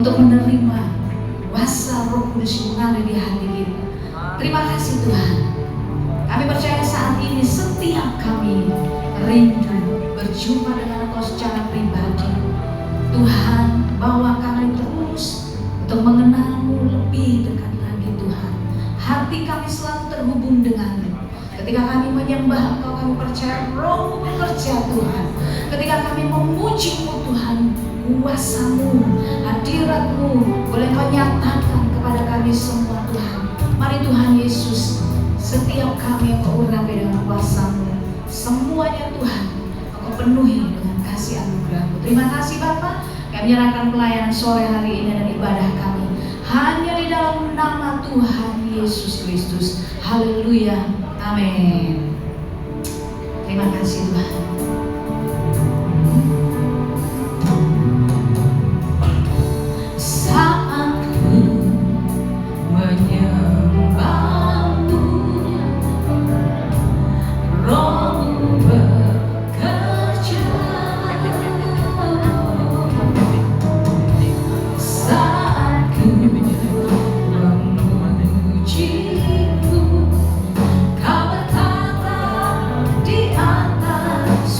untuk menerima kuasa Roh Kudus yang mengalir di hati kita. Terima kasih Tuhan. Kami percaya saat ini setiap kami rindu berjumpa dengan Engkau secara pribadi. Tuhan, bawa kami terus untuk mengenal-Mu lebih dekat lagi Tuhan. Hati kami selalu terhubung dengan-Mu. Ketika kami menyembah Engkau, kami percaya Roh-Mu bekerja Tuhan. Ketika kami memuji-Mu Tuhan, kuasa-Mu, hadirat-Mu boleh Kau nyatakan kepada kami semua Tuhan. Mari Tuhan Yesus, setiap kami yang urapi dengan kuasa-Mu, semuanya Tuhan Kau penuhi dengan kasih anugerah-Mu. Terima kasih Bapa. Kami menyerahkan pelayanan sore hari ini dan ibadah kami hanya di dalam nama Tuhan Yesus Kristus. Haleluya, amin. Terima kasih Tuhan. Kau bertata di atas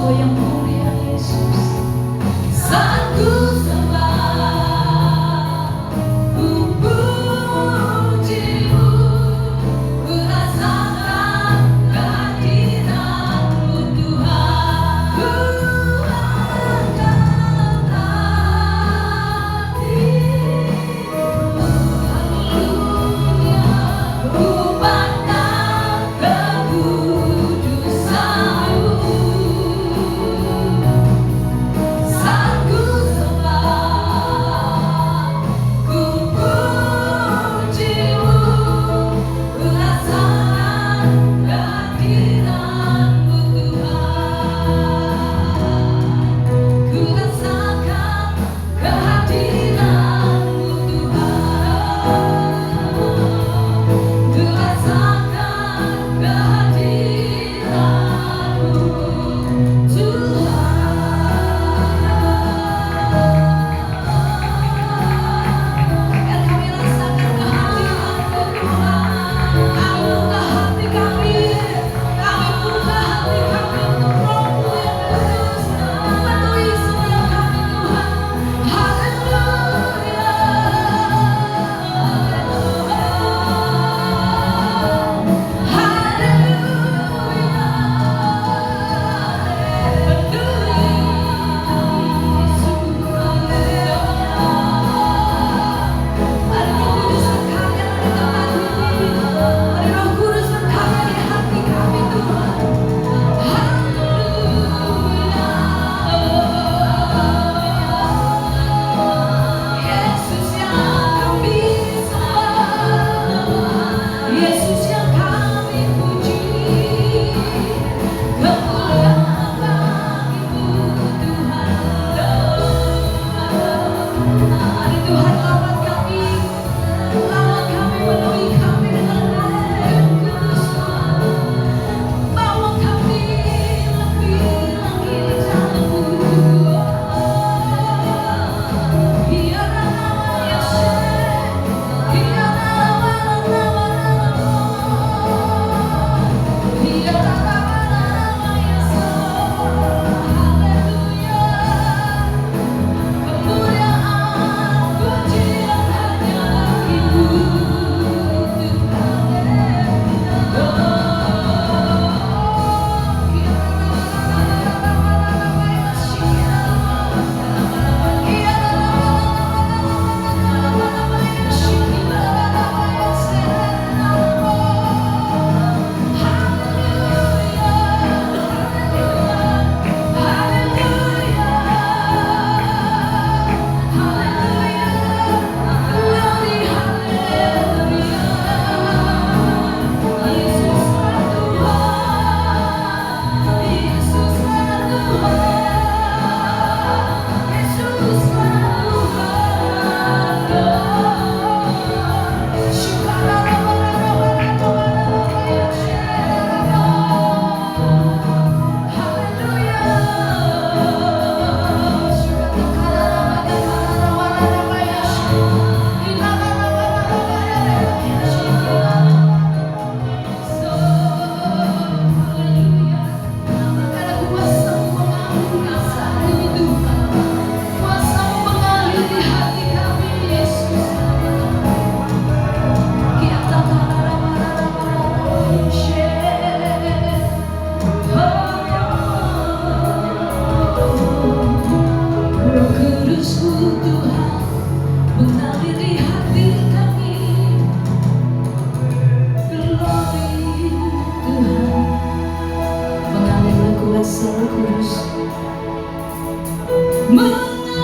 Engkau yang mulia Yesus. Saat ku sembah, ku puji-Mu, ku rasakan kehadiran-Mu Tuhan. Ku angkat hati-Mu, haleluya, ku pandang kekudusan-Mu. Saat ku sembah, ku puji-Mu, ku rasakan kehadiran-Mu Tuhan. Ku rasakan kehadiran-Mu Tuhan. Ku rasakan kehadiran-Mu Tuhan. Biar kami rasakan kehadiran-Mu Tuhan. Kami buka hati kami buka hati kami untuk Roh-Mu yang kudus memenuhi setiap kami Tuhan. Haleluya, Mari Roh Kudus berkarya di tempat ini. Mari Roh Kudus berkarya di hati kami Tuhan. Yesus yang kami sembah, Yesus yang kami puji, kemuliaan bagi-Mu Tuhan. Mari Tuhan lawat kami penuhi kami dengan Roh yang kudus Tuhan. Bawa kami lebih lagi jauh. Biar nama Yesus, biar nama biar nama Yesus. Haleluya, kemuliaan pujian hanya bagi-Mu Roh Kudus-Mu Tuhan mengaliri hati kami. Glory Tuhan, mengalirlah kuasa Roh Kudus. Mengalirlah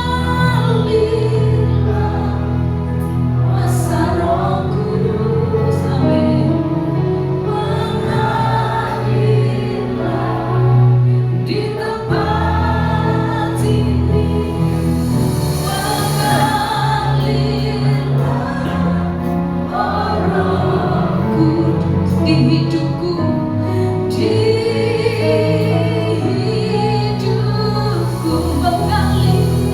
kuasa Roh Kudus. Amin. Mengalirlah di tempat ini. Di hidupku, di hidupku mengalir.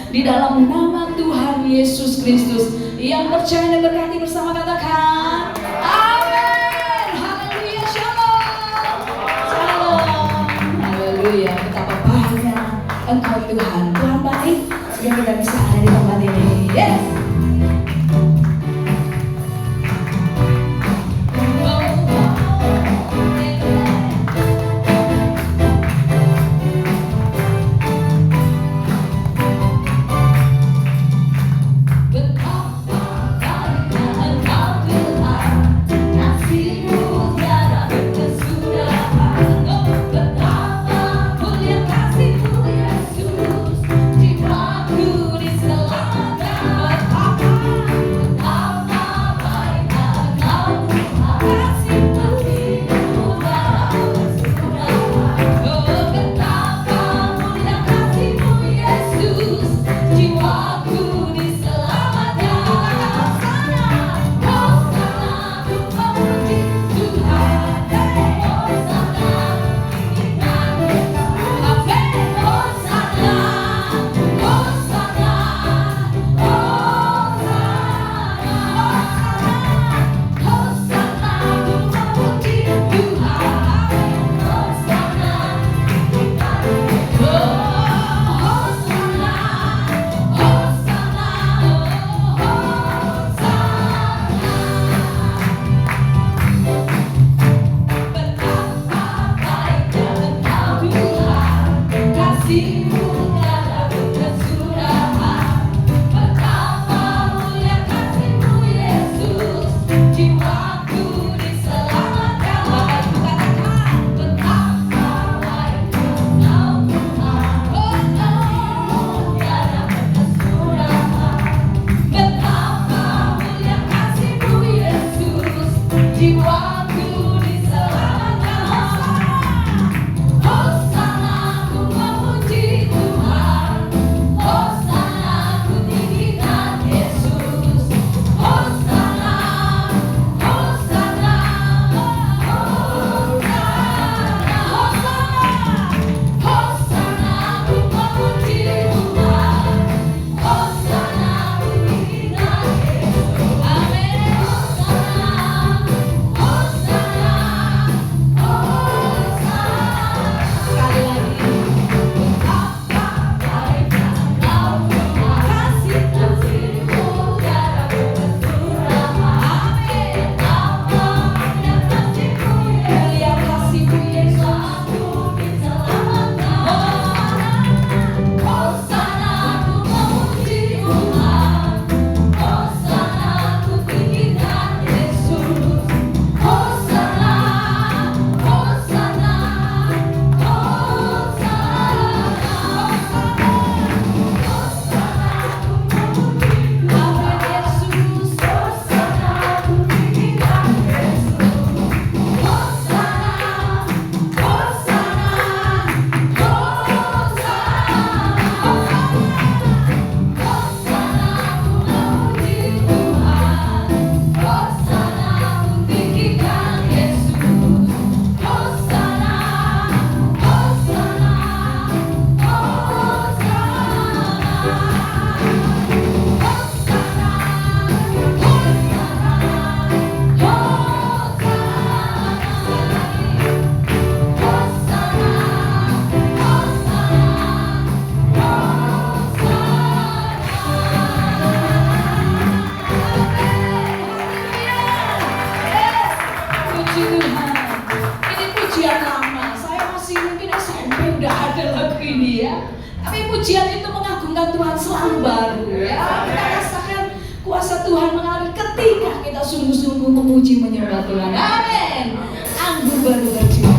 Di dalam nama Tuhan Yesus Kristus. Yang percaya dan berkati bersama katakan amin. Haleluya, shalom. Shalom. Haleluya. Betapa baiknya Engkau Tuhan. Tuhan baik sehingga kita bisa ada di tempat ini. Yes. Hosana, Hosana, ku memuji tidak ada lagu ini ya. Tapi pujian itu mengagungkan Tuhan selalu baru ya. Kita rasakan kuasa Tuhan mengalir ketika kita sungguh-sungguh memuji menyembah Tuhan. Amin. Anggur baru berjuang.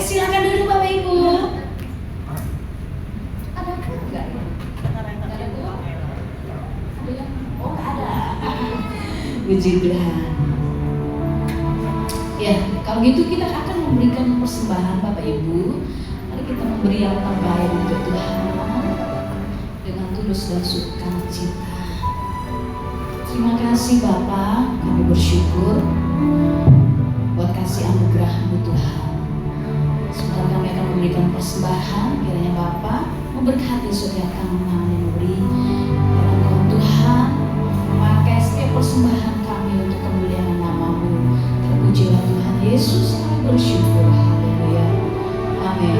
Silakan duduk Bapak Ibu. Ada enggak? Ada gua? Oh nggak ada. Puji Tuhan. Ya, kalau gitu kita akan memberikan persembahan Bapak Ibu. Mari kita memberi yang terbaik untuk Tuhan dengan tulus dan sukacita. Terima kasih Bapak, kami bersyukur buat kasih anugerah-Mu Tuhan. Sebentar kami akan memberikan persembahan, kiranya Bapak memberkati setiap kami memberi dalam Tuhan, memakai setiap persembahan kami untuk kemuliaan nama-Mu. Terpujilah Tuhan Yesus, kami bersyukur. Haleluya. Amin.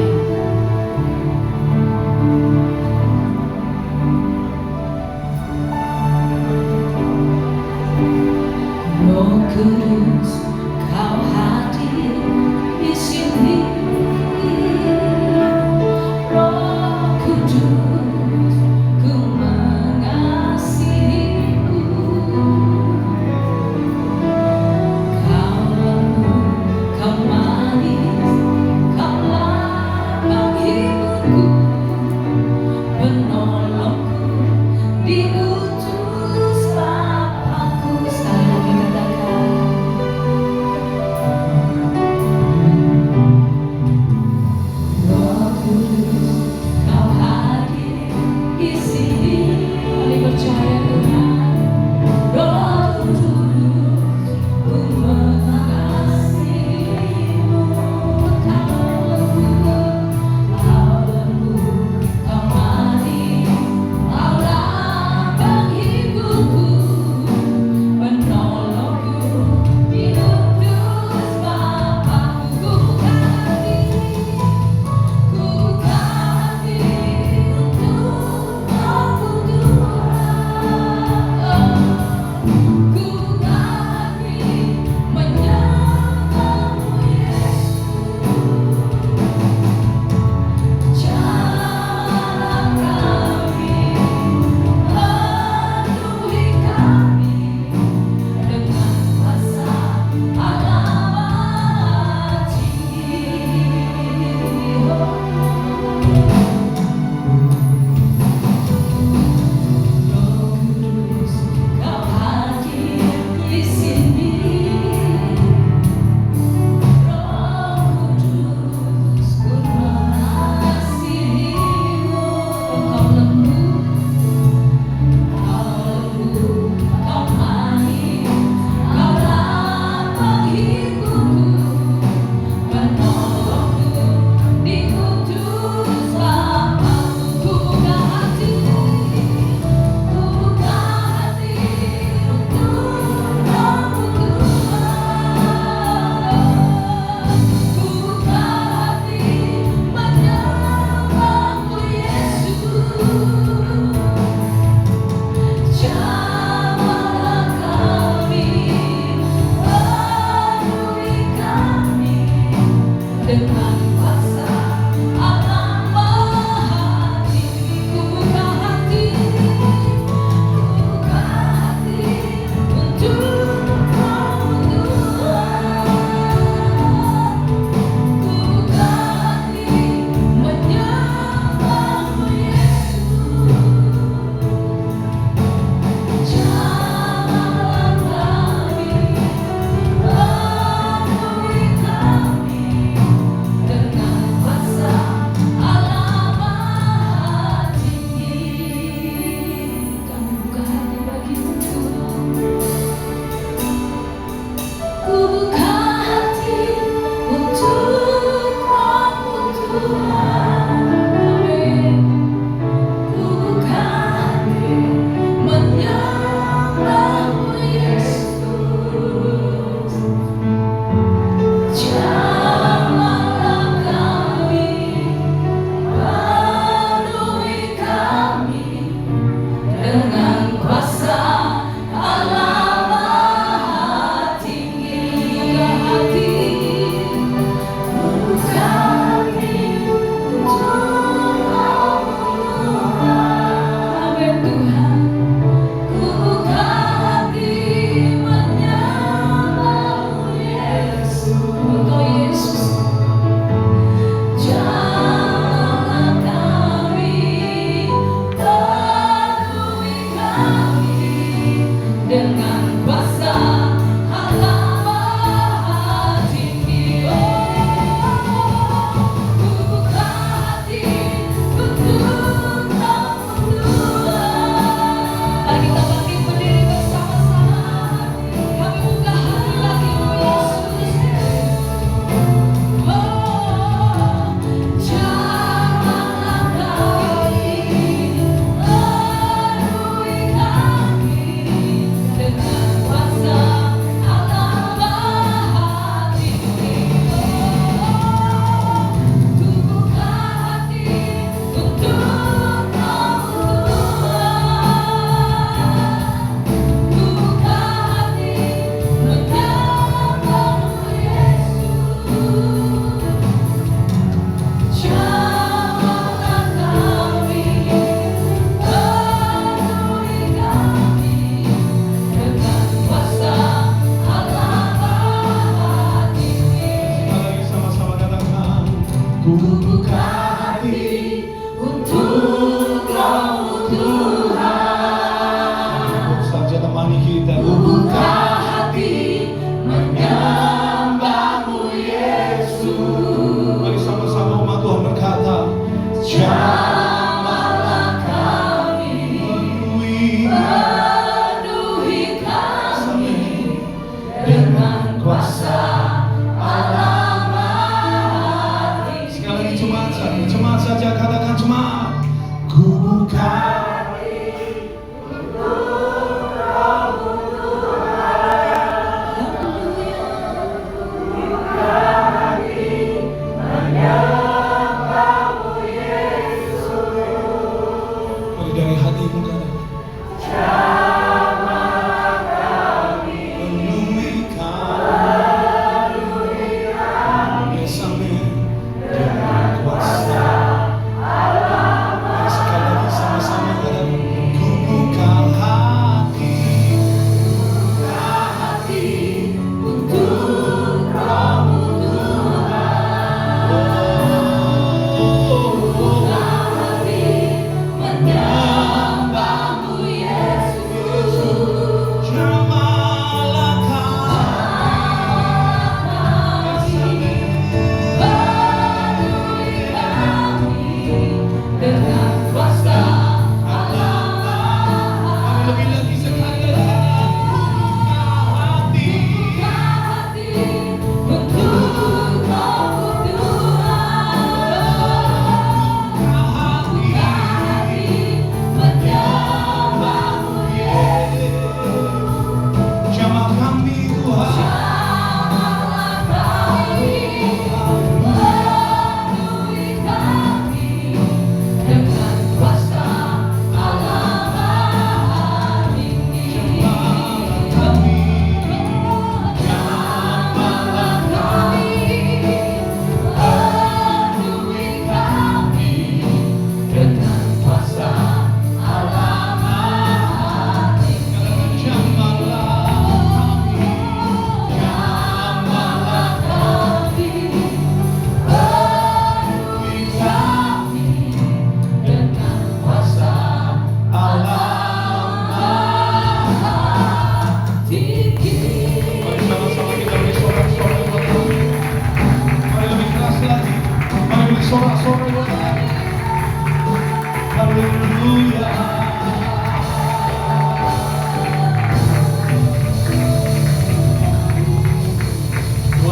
Tuhan,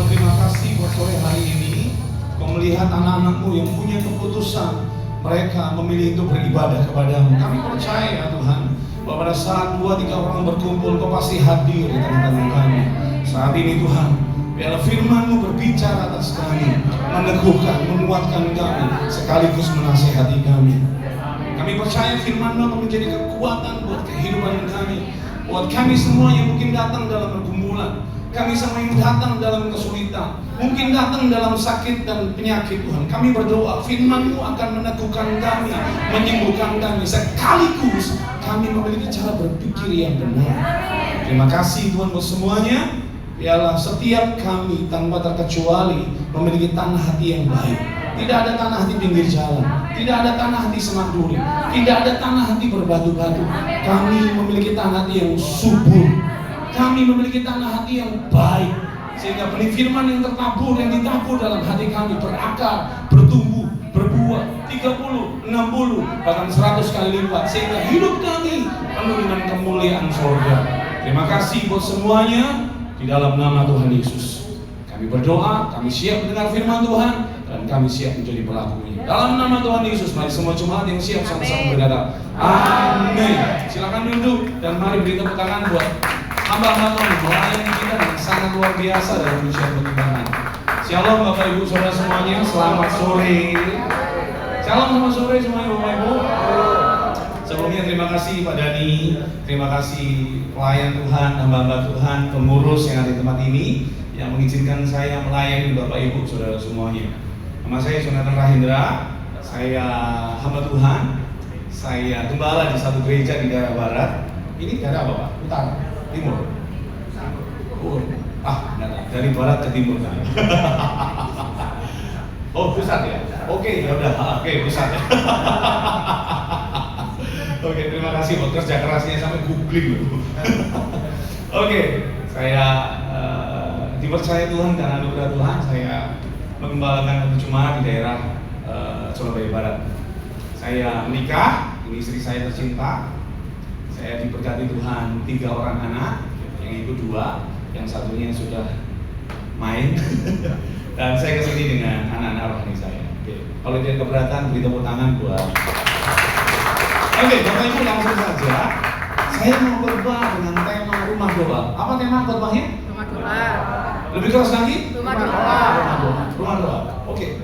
terima kasih buat sore hari ini. Kau melihat anak-anakmu yang punya keputusan, mereka memilih untuk beribadah kepadamu. Kami percaya Tuhan, bahwa pada saat 2-3 orang berkumpul, Kau pasti hadir di tengah-tengah kami. Saat ini Tuhan, biarlah firman-Mu berbicara atas kami, meneguhkan, menguatkan kami, sekaligus menasihati kami. Kami percaya firman-Mu akan menjadi kekuatan buat kehidupan kami, buat kami semua yang mungkin datang dalam pergumulan, kami semua yang datang dalam kesulitan, mungkin datang dalam sakit dan penyakit. Tuhan, kami berdoa firman-Mu akan meneguhkan kami, menyembuhkan kami, sekaligus kami memiliki cara berpikir yang benar. Terima kasih Tuhan buat semuanya. Biarlah setiap kami tanpa terkecuali memiliki tanah hati yang baik. Tidak ada tanah hati pinggir jalan, tidak ada tanah hati semak duri, tidak ada tanah hati berbatu-batu. Kami memiliki tanah hati yang subur. Kami memiliki tanah hati yang baik, sehingga benih firman yang tertabur, yang ditabur dalam hati kami berakar, bertumbuh, berbuah 30, 60, bahkan 100 kali lipat, sehingga hidup kami penuh dengan kemuliaan surga. Terima kasih buat semuanya. Di dalam nama Tuhan Yesus kami berdoa, kami siap mendengar firman Tuhan, dan kami siap menjadi pelakunya. Dalam nama Tuhan Yesus, mari semua jemaat yang siap sama-sama berkata amin. Silakan duduk dan mari beri tepuk tangan buat hamba-hamba Tuhan, pelayan kita yang sangat luar biasa dalam ujian perkembangan. Shalom Bapak Ibu Saudara semuanya, selamat sore. Shalom, selamat sore semuanya Bapak Ibu. Sebelumnya terima kasih Pak Dani, terima kasih pelayan Tuhan, hamba-hamba Tuhan, pengurus yang ada di tempat ini yang mengizinkan saya melayani Bapak Ibu Saudara semuanya. Nama saya Jonathan Rahindra, saya hamba Tuhan, saya gembala di satu gereja di daerah barat. Ini daerah apa Pak? Utara? Timur? Dari barat ke timur. Oh, pusat ya? Oke, ya udah. Oke, pusat ya. Oke, terima kasih buat kerja kerasnya sampai googling loh. Oke, saya dipercaya Tuhan karena anugerah Tuhan, saya mengembalakan satu jemaat di daerah Surabaya Barat. Saya menikah, ini istri saya tercinta. Saya diberkati Tuhan 3 orang anak, yang itu 2, yang satunya sudah main. Dan saya kesini dengan anak-anak rohani saya. Oke. Kalau dia keberatan, beri tepuk tangan buat. Oke, Bapak Ibu langsung saja. Saya mau khotbah dengan tema rumah doa. Apa tema khotbahnya? Rumah doa. Lebih keras lagi? Rumah doa. Rumah doa. Oke.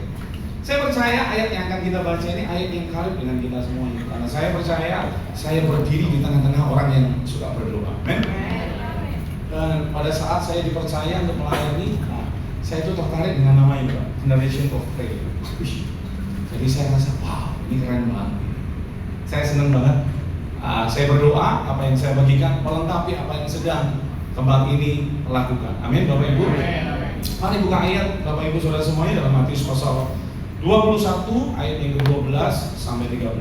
Saya percaya ayat yang akan kita baca ini ayat yang karib dengan kita semuanya. Karena saya percaya saya berdiri di tengah-tengah orang yang suka berdoa. Amen. Dan pada saat saya dipercaya untuk melayani, saya itu tertarik dengan nama ini, Generation of Prayer. Jadi saya rasa, wow, ini keren banget. Saya senang banget. Saya berdoa, apa yang saya bagikan melengkapi apa yang sedang tempat ini lakukan. Amin, Bapak Ibu. Mari buka ayat Bapak Ibu Saudara semuanya dalam Matius pasal 21 ayat yang ke-12 sampai 13.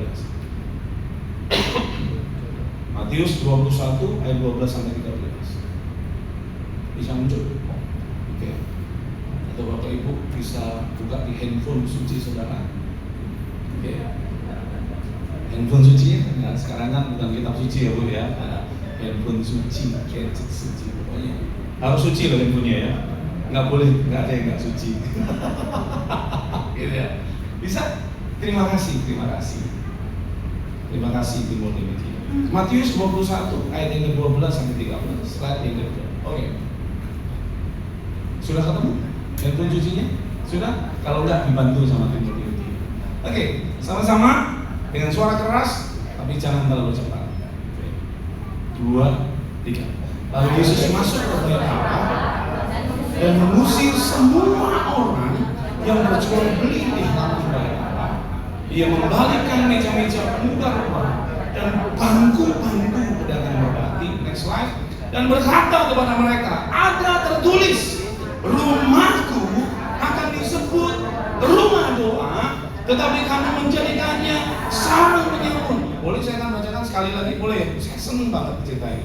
Matius 21 ayat 12 sampai 13. Bisa muncul? Oke. Atau Bapak Ibu bisa buka di handphone suci saudara. Oke. Handphone suci, nah, sekarang kan bukan kitab suci ya Bu ya. Handphone suci, gadget suci, pokoknya harus suci loh handphonenya ya. Nggak boleh, nggak ada yang nggak suci. Gitu ya. Bisa? Terima kasih, terima kasih. Terima kasih Timur Media. Matius 21 ayat yang ke-12 sampai 13. Slide yang kedua. Oke. Sudah ketemu? Handphone sucinya? Sudah? Kalau enggak dibantu sama Timur Media. Oke, sama-sama dengan suara keras tapi jangan terlalu cepat. 2, 3. Lalu Yesus masuk ke bait Allah dan mengusir semua orang yang berjual beli di halaman bait Allah. Ia membalikkan meja-meja pemuda rupa dan bangku-bangku pedagang merpati. Next slide. Dan berkata kepada mereka, ada tertulis, rumahku akan disebut rumah doa, tetapi kamu menjadikannya sarang penyamun. Boleh saya akan bacakan sekali lagi? Boleh? Saya senang banget cerita ini.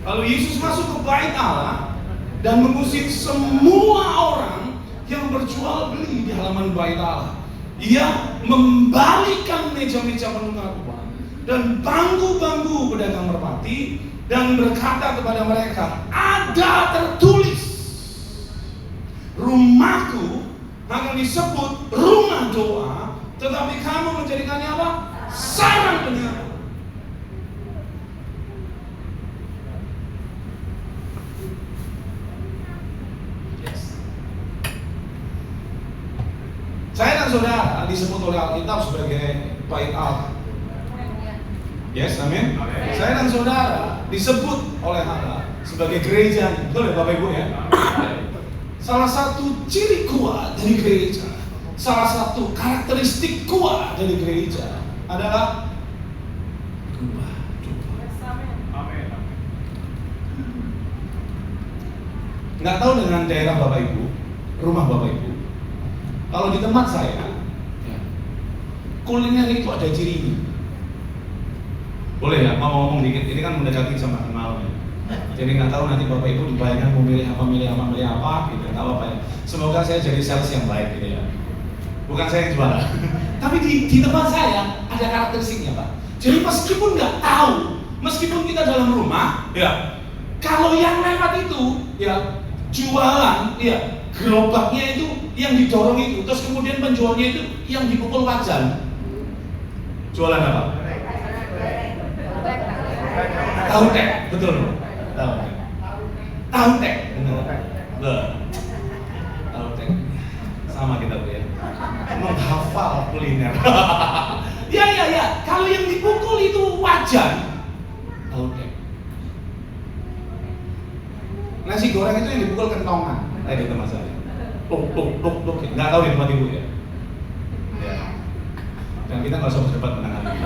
Lalu Yesus masuk ke bait Allah dan mengusir semua orang yang berjual beli di halaman bait Allah. Ia membalikkan meja-meja penunggang upah dan bangku-bangku pedagang merpati dan berkata kepada mereka, ada tertulis, rumahku akan disebut rumah doa, tetapi kamu menjadikannya apa? Sarang penjara. Saya dan saudara disebut oleh Alkitab sebagai bait Allah. Yes, amin. Saya dan saudara disebut oleh Allah sebagai gereja. Betul ya Bapak Ibu ya? Salah satu ciri kuat dari gereja, salah satu karakteristik kuat dari gereja adalah rumah doa. Nggak tahu dengan daerah Bapak Ibu, rumah Bapak Ibu. Kalau di tempat saya, kuliner itu ada cirinya. Boleh ya, mau ngomong dikit. Ini kan mendekati sama malam ya. Jadi nggak tahu nanti Bapak Ibu dibayangkan memilih apa gitu. Nggak apa ya. Semoga saya jadi sales yang baik gitu ya. Bukan saya yang jualan. Tapi di tempat saya ada karakteristiknya Pak. Jadi meskipun nggak tahu, meskipun kita dalam rumah, ya, kalau yang lewat itu, ya, jualan, ya, gerobaknya itu yang didorong itu, terus kemudian penjualnya itu yang dipukul wajan. Jualan apa? Tahu tek, betul. Tahu tek, benar. Tahu tek. Sama kita Bu ya. Menghafal kuliner. Ya. Kalau yang dipukul itu wajan. Tahu tek. Nasi goreng itu yang dipukul kentongan. Kayak gitu Mas Ali. Pluk. Nggak tahu di tempat Ibu ya. Ya. Dan kita nggak usah berdebat menang hari ini.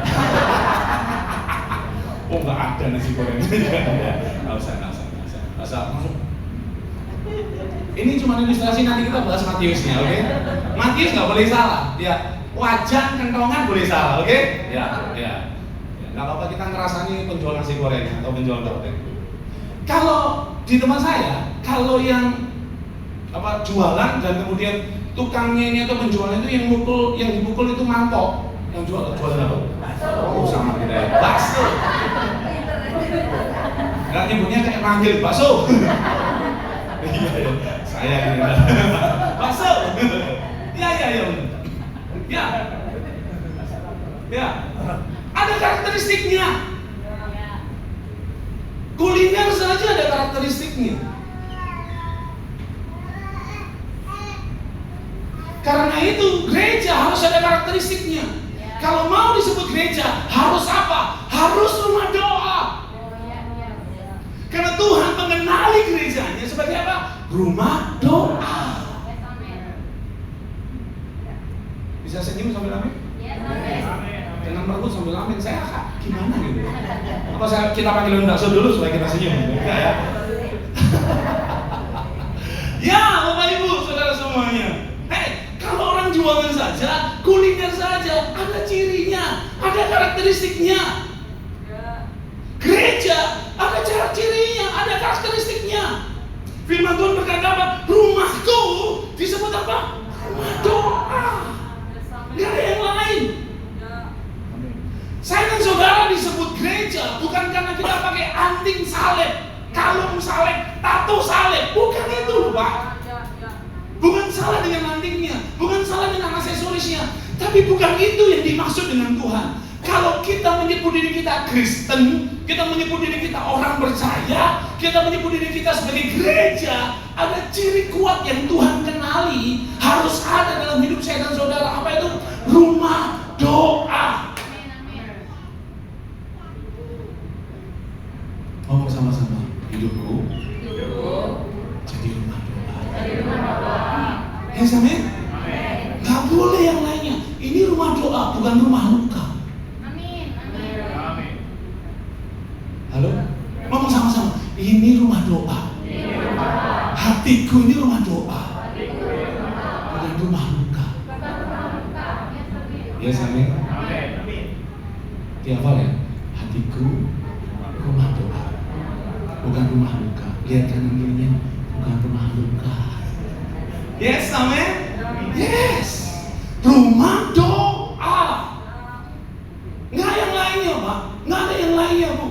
Oh nggak ada nasi goreng. Nggak usah masuk. Ini cuma ilustrasi, nanti kita bahas Matiusnya, oke? Matius nggak boleh salah, ya. Wajan kentongan boleh salah, oke? Ya. Nggak apa-apa kita ngerasani penjual nasi goreng atau penjual tahu. Kalau di tempat saya, kalau yang jualan dan kemudian tukangnya ini atau penjualnya itu yang dipukul itu mangkok, yang jualan apa? Oh sama kita ya, bakso. Nggak nyebutnya kayak manggil bakso. Iya, saya ini bakso. Ya. Ada karakteristiknya. Kuliner saja ada karakteristiknya. Karena itu gereja harus ada karakteristiknya. Kalau mau disebut gereja harus apa? Harus rumah doa. Karena Tuhan mengenali gerejanya sebagai apa? Rumah doa. Bisa senyum sambil amin? Jangan merebut sambil amin. Saya gimana gitu? Apa kita panggilin bakso dulu supaya kita senyum? Enggak ya? Ya Bapak Ibu, saudara semuanya. Kalau orang jualan saja, kuliner saja, ada cirinya, ada karakteristiknya. Gereja ada cara cirinya, ada karakteristiknya. Firman Tuhan berkata apa? Rumahku disebut apa? Rumah doa. Gak ada yang lain. Saya dan saudara disebut gereja bukan karena kita pakai anting salib, kalung salib, tato salib. Bukan itu loh Pak. Bukan salah dengan antingnya, bukan salah dengan aksesorisnya, tapi bukan itu yang dimaksud dengan Tuhan. Kalau kita menyebut diri kita Kristen, kita menyebut diri kita orang percaya, kita menyebut diri kita sebagai gereja, ada ciri kuat yang Tuhan kenali harus ada dalam hidup saya dan saudara. Apa itu? Rumah doa. Ngomong sama-sama, hidupku jadi rumah doa. Yes, amin. Gak boleh yang lainnya. Ini rumah doa, bukan rumah luka. Halo? Ngomong sama-sama. Ini rumah doa. Hatiku ini rumah doa. Bukan rumah luka. Ya, amin. Dihafal ya? Hatiku rumah doa. Bukan rumah luka. Lihat kanan kirinya, bukan rumah luka. Yes, amin. Yes. Rumah doa. Nggak yang lain. lainnya, Pak. Nggak ada yang lainnya, Bu.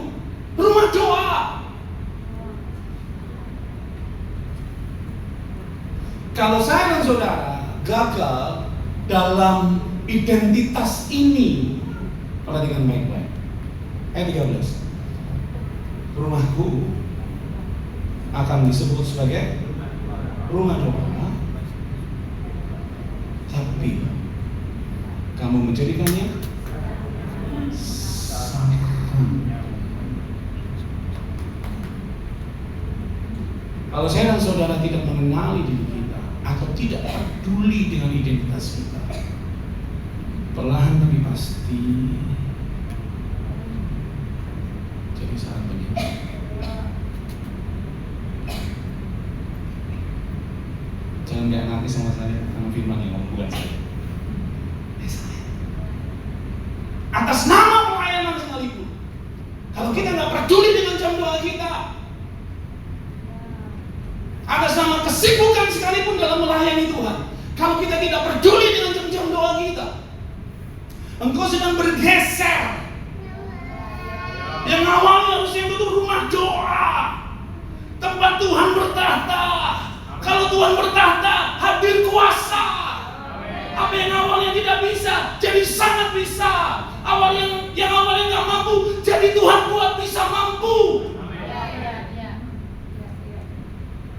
Rumah doa. Kalau saya dan saudara gagal dalam identitas ini, perhatikan baik-baik. Ayat 13. Rumahku akan disebut sebagai rumah doa, tapi kamu menjadikannya sarang. Kalau saya dan saudara tidak mengenali diri kita atau tidak peduli dengan identitas kita, perlahan tapi pasti jadi sarang penyakit. Jangan gak nanti sama saya, sama firman yang ngomong, bukan saya. Atas nama pelayanan sekalipun, kalau kita gak peduli dengan jam doa kita, atas nama kesibukan sekalipun dalam melayani Tuhan, kalau kita tidak peduli dengan jam-jam doa kita, engkau sedang bergeser. Yang awalnya harusnya itu rumah doa, tempat Tuhan bertahta. Kalau Tuhan bertahta, hadir kuasa. Apa yang awalnya tidak bisa, jadi sangat bisa. Yang awalnya nggak mampu, jadi Tuhan buat bisa mampu.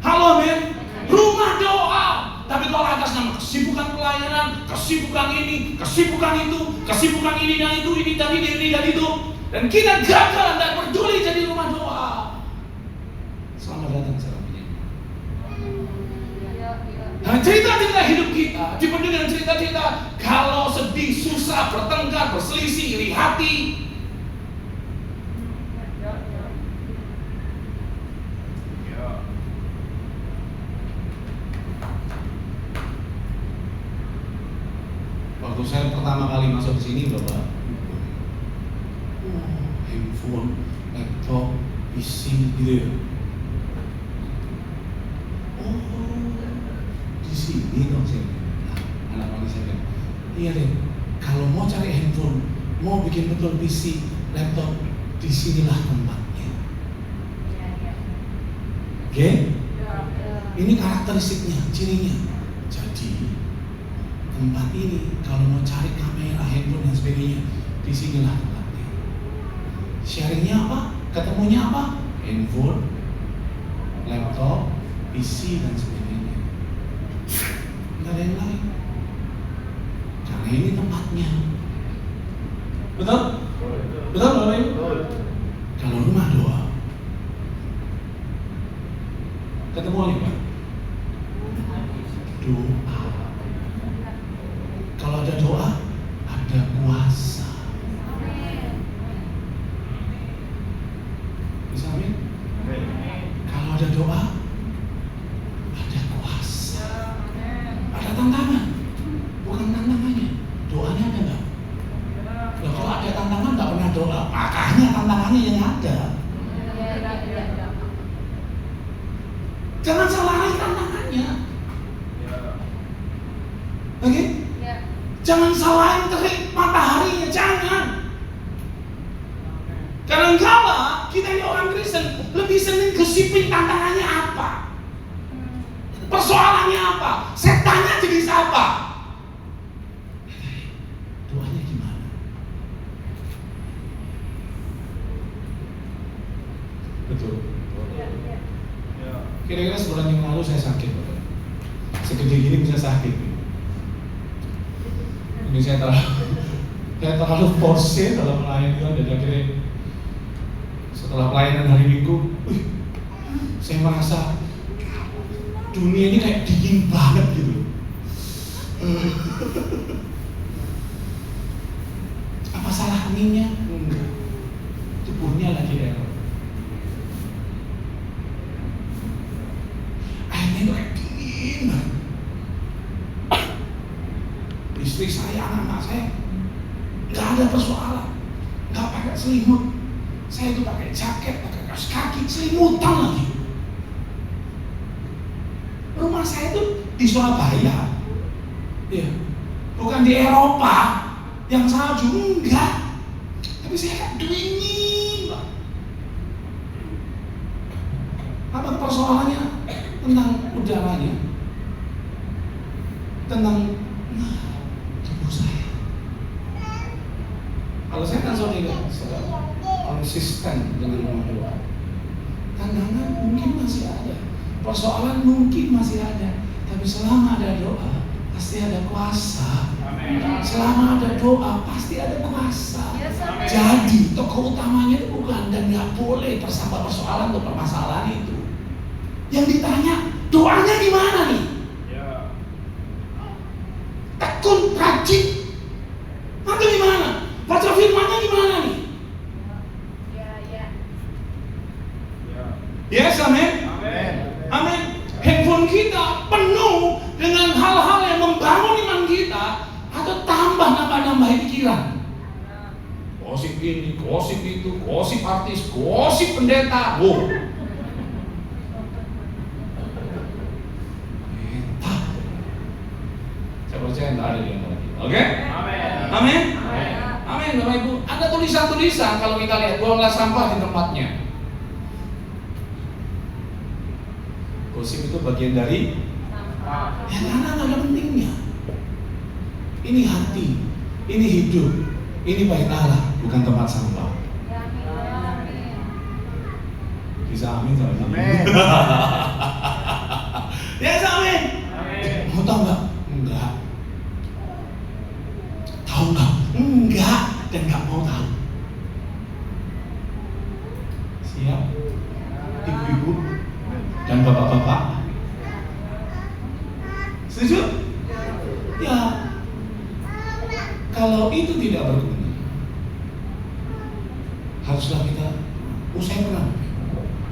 Halo men, rumah doa. Tapi kalau atas nama kesibukan pelayanan, kesibukan ini, kesibukan itu, kesibukan ini dan itu, ini dan itu, dan kita gagal dan peduli jadi rumah doa. Selamat datang saudara penyanyi. Nah, cerita-cerita hidup kita dipenuhi dengan cerita-cerita kalau sedih, susah, bertengkar, berselisih, iri hati. Waktu saya pertama kali masuk ke sini, Bapak, handphone, laptop, PC gitu ya. Di sini dong saya. Anak anak saya bilang, iya deh. Kalau mau cari handphone, mau bikin betul PC, laptop, disinilah tempatnya. Oke? Ini karakteristiknya, cirinya. Jadi tempat ini kalau mau cari kamera, handphone dan sebagainya, disinilah tempatnya. Sharingnya apa? Ketemunya apa? Handphone, laptop, PC dan sebagainya. Nggak ada yang lain. Karena ini tempatnya. Betul? Betul, Bapak? Kalau rumah doa, ketemu apa? Doa. Kalau ada doa, ada kuasa. Bisa amin? Kalau ada doa, ada kuasa. Ada tantangan. Bukan tantangannya, doanya ada nggak? Nah, kalau ada tantangan nggak pernah doa, makanya tantangannya yang ada. Jangan salahin tantangannya. Oke? Jangan salahin terik mataharinya, jangan. Kadang-kala kita ini orang Kristen lebih senang kesipin tantangannya apa, persoalannya apa, setannya jadi siapa, doanya gimana? Betul. Kira-kira sebulan yang lalu saya sakit, Bapak. Segede gini bisa sakit. Ini saya terlalu force dalam melayani Tuhan, dan akhirnya setelah pelayanan hari Minggu, saya merasa dunia ini kayak dingin banget gitu. Apa salah anginnya? Enggak. Tubuhnya lagi error. Airnya itu kayak dingin banget. Istri saya, anak-anak saya nggak ada persoalan, nggak pakai selimut. Saya itu pakai jaket, pakai kaos kaki, selimutan lagi. Rumah saya itu di Surabaya, ya, bukan di Eropa yang salju, enggak. Tapi saya kan dingin Pak. Apa persoalannya? Tentang udaranya, tentang tubuh saya. Kalau saya kan saudara konsisten dengan rumah doa, tantangan mungkin masih ada, persoalan mungkin masih ada, tapi selama ada doa pasti ada kuasa. Selama ada doa pasti ada kuasa. Jadi tokoh utamanya itu bukan dan nggak boleh tersambut persoalan atau permasalahan itu. Yang ditanya doanya gimana nih? Tekun, rajin, atau gimana? Baca firmannya gimana nih? Yes, amin. Amin. Handphone kita penuh dengan hal-hal yang membangun iman kita atau nambah pikiran. Gosip ini, gosip itu, gosip artis, gosip pendeta. Wow. Saya percaya tidak ada di antara kita. Oke? Amin. Amin, Bapak Ibu. Ada tulisan-tulisan kalau kita lihat, buanglah sampah di tempatnya. Gosip itu bagian dari yang nggak ada pentingnya. Ini hati, ini hidup, ini bait Allah, bukan tempat sampah. Bisa amin sama amin. Ya amin. Mau tahu nggak? Enggak. Tahu nggak? Enggak dan nggak mau tahu. Siap? Ibu-ibu dan bapak-bapak, setuju? Ya, kalau itu tidak berguna, haruslah kita. Saya pernah,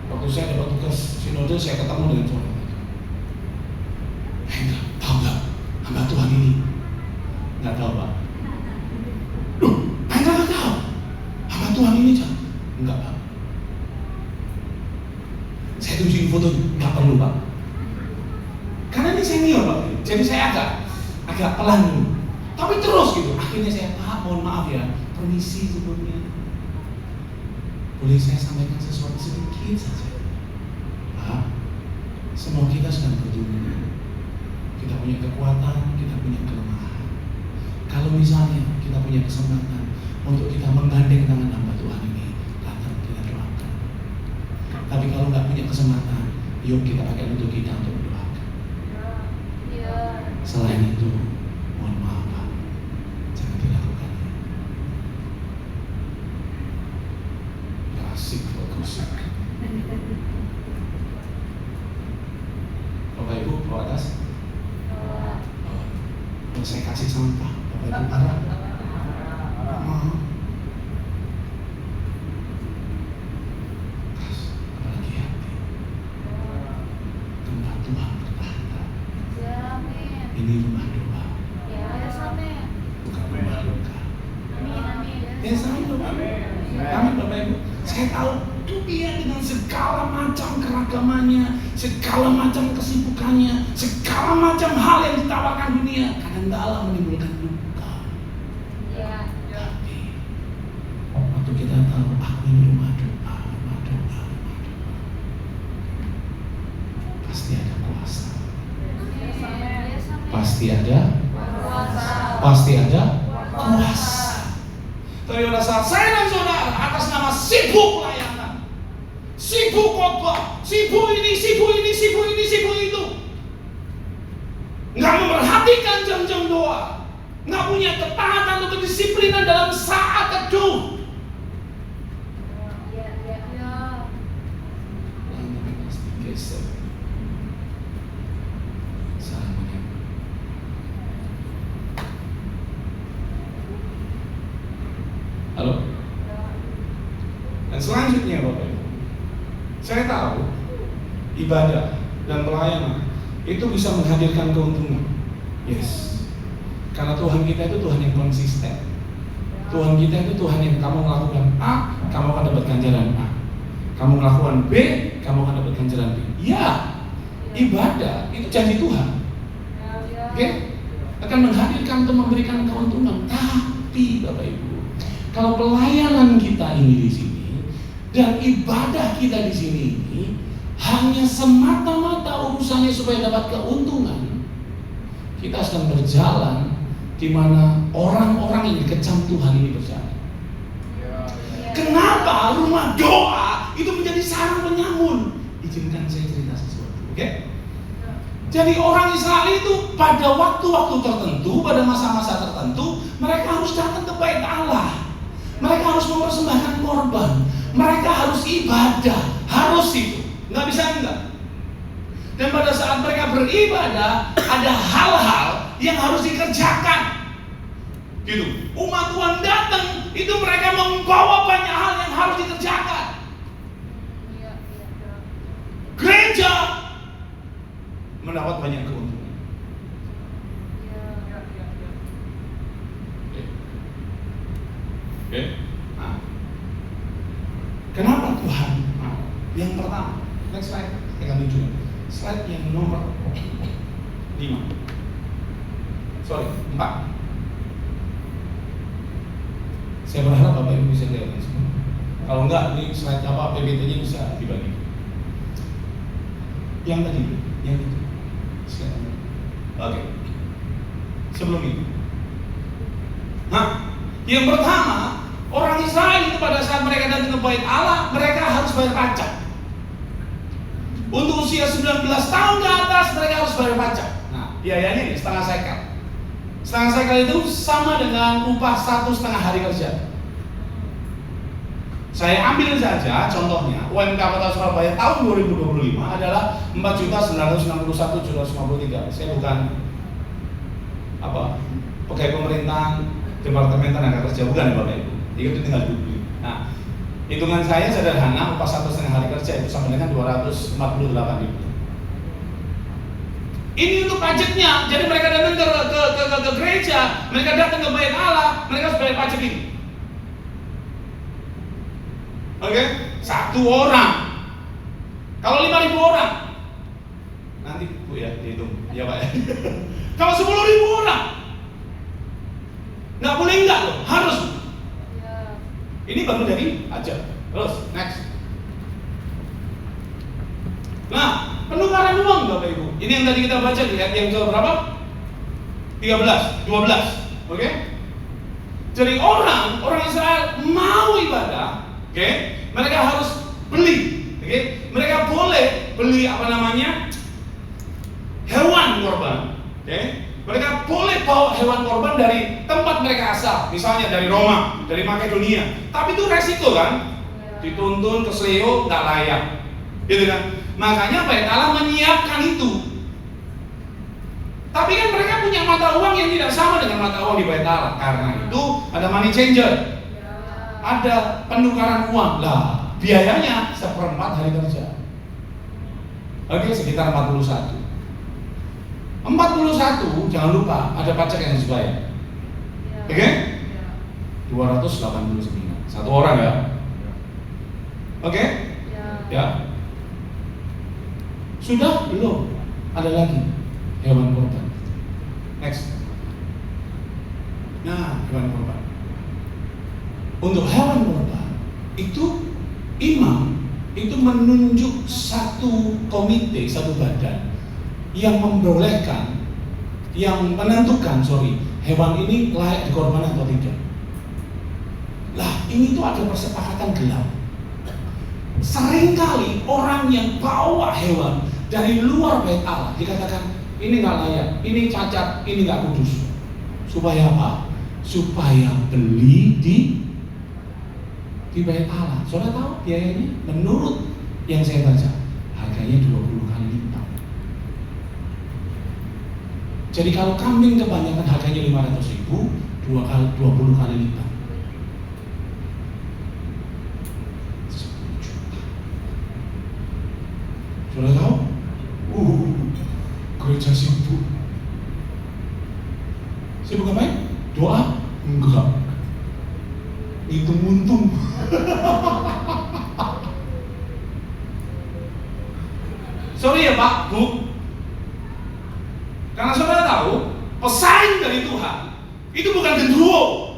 waktu saya dapat tugas sinode, saya ketemu dengan seorang. Enggak, tahu nggak? Hamba Tuhan ini nggak tahu Pak. Loh, enggak tahu. Hamba Tuhan ini enggak Pak. Saya tunjukin foto, nggak perlu Pak. Karena ini senior Pak, jadi saya agak pelan dulu. Tapi terus gitu, akhirnya saya Pak, mohon maaf ya, permisi sebelumnya. Boleh saya sampaikan sesuatu sedikit saja? Pak, semua kita sedang bertumbuh. Kita punya kekuatan, kita punya kelemahan. Kalau misalnya kita punya kesempatan untuk kita menggandeng tangan hamba Tuhan ini, datang kita doakan. Tapi kalau nggak punya kesempatan, yuk kita pakai untuk kita untuk berdoakan. Selain itu, mohon maaf Pak, jangan dilakukan. Ya asik bagus. Bapak Ibu bawa atas. Saya kasih sampah, Bapak Ibu parah. Apalagi hati. Tempat Tuhan bertahta. Ini rumah doa. Bukan rumah duka. Ya sama Bapak Ibu. Amin Bapak Ibu. Saya tahu dunia dengan segala macam keragamannya, segala macam kesibukannya, segala macam hal yang ditawarkan dunia, kadang-kala menimbulkan duka. Tapi waktu kita tahu aku ini rumah doa, pasti ada kuasa. Pasti ada kuasa. Tapi pada saat saya dan saudara atas nama sibuk pelayanan, sibuk khotbah, sibuk ini, sibuk itu, nggak memperhatikan jam-jam doa, nggak punya ketaatan atau kedisiplinan dalam saat teduh, langit pasti geser. Halo? Dan selanjutnya Bapak Ibu, saya tahu ibadah dan pelayanan itu bisa menghadirkan keuntungan. Yes. Karena Tuhan kita itu Tuhan yang konsisten. Tuhan kita itu Tuhan yang kamu melakukan A, kamu akan dapat ganjaran A. Kamu melakukan B, kamu akan dapat ganjaran B. Ya, ibadah itu janji Tuhan. Oke? Akan menghadirkan untuk memberikan keuntungan. Tapi Bapak Ibu, kalau pelayanan kita ini di sini dan ibadah kita di sini ini hanya semata-mata urusannya supaya dapat keuntungan, kita sedang berjalan di mana orang-orang yang dikecam Tuhan ini berjalan. Kenapa rumah doa itu menjadi sarang penyamun? Izinkan saya cerita sesuatu, oke? Jadi orang Israel itu pada waktu-waktu tertentu, pada masa-masa tertentu, mereka harus datang ke bait Allah. Mereka harus mempersembahkan korban. Mereka harus ibadah, harus itu. Nggak bisa enggak. Dan pada saat mereka beribadah, ada hal-hal yang harus dikerjakan. Gitu. Umat Tuhan datang, itu mereka membawa banyak hal yang harus dikerjakan. Gereja mendapat banyak keuntungan. Oke. Nah, kenapa Tuhan? Nah, yang pertama, next slide, saya akan tunjukkan. Slide yang nomor 5. Sorry, 4. Saya berharap Bapak Ibu bisa lihat ini semua. Kalau enggak, ini slide apa PPT-nya bisa dibagi. Yang tadi, yang itu. Slide. Oke. Sebelum itu. Nah, yang pertama, orang Israel itu pada saat mereka datang ke bait Allah, mereka harus bayar pajak. Untuk usia 19 tahun ke atas, mereka harus bayar pajak. Nah, biayanya ini setengah shekel. Setengah shekel itu sama dengan upah 1,5 hari kerja. Saya ambil saja contohnya, UMK Kota Surabaya tahun 2025 adalah 4.961.753. Saya bukan pegawai pemerintahan Departemen Tenaga Kerja, bukan ya Bapak Ibu. Itu tinggal duduk. Nah, hitungan saya sederhana, upah 1,5 hari kerja itu sama dengan 248.000. Ini untuk pajaknya. Jadi mereka datang ke gereja, mereka datang ke bait Allah, mereka harus bayar pajak ini. Oke? 1 orang. Kalau 5.000 orang, nanti Bu ya dihitung, ya Pak ya. Kalau 10.000 orang, nggak boleh enggak loh, harus. Ini baru dari pajak. Terus next. Nah, penukaran uang Bapak Ibu. Ini yang tadi kita baca, lihat yang ke berapa? 13, 12. Oke? Jadi orang Israel mau ibadah, oke? Mereka harus beli, oke? Mereka boleh beli hewan korban, oke? Mereka boleh bawa hewan korban dari tempat mereka asal, misalnya dari Roma, dari Makedonia. Tapi itu resiko kan? Dituntun ke Sleo, nggak layak, gitu kan? Makanya bait Allah menyiapkan itu. Tapi kan mereka punya mata uang yang tidak sama dengan mata uang di bait Allah. Karena itu ada money changer, ada penukaran uang. Lah, biayanya 1/4 hari kerja. Oke, sekitar 41. 41, jangan lupa ada pajak yang harus dibayar. Oke? 289. 1 orang ya. Oke? Ya. Sudah? Belum. Ada lagi hewan korban. Next. Nah, hewan korban. Untuk hewan korban itu imam itu menunjuk satu komite, satu badan yang membolehkan, yang menentukan, hewan ini layak dikorban atau tidak. Lah, ini tuh ada persepakatan gelap. Seringkali orang yang bawa hewan dari luar bait Allah dikatakan ini nggak layak, ini cacat, ini nggak kudus. Supaya apa? Supaya beli di bait Allah. Saudara tahu biayanya? Menurut yang saya baca, harganya 20 kali lipat. Jadi kalau kambing kebanyakan harganya 500.000, 20 kali lipat. 10 juta. Sudah tahu? Gereja sibuk. Sibuk apa ya? Doa? Enggak. Hitung-untung. Sorry ya Pak, Bu. Karena saudara tahu, pesaing dari Tuhan itu bukan genderuwo.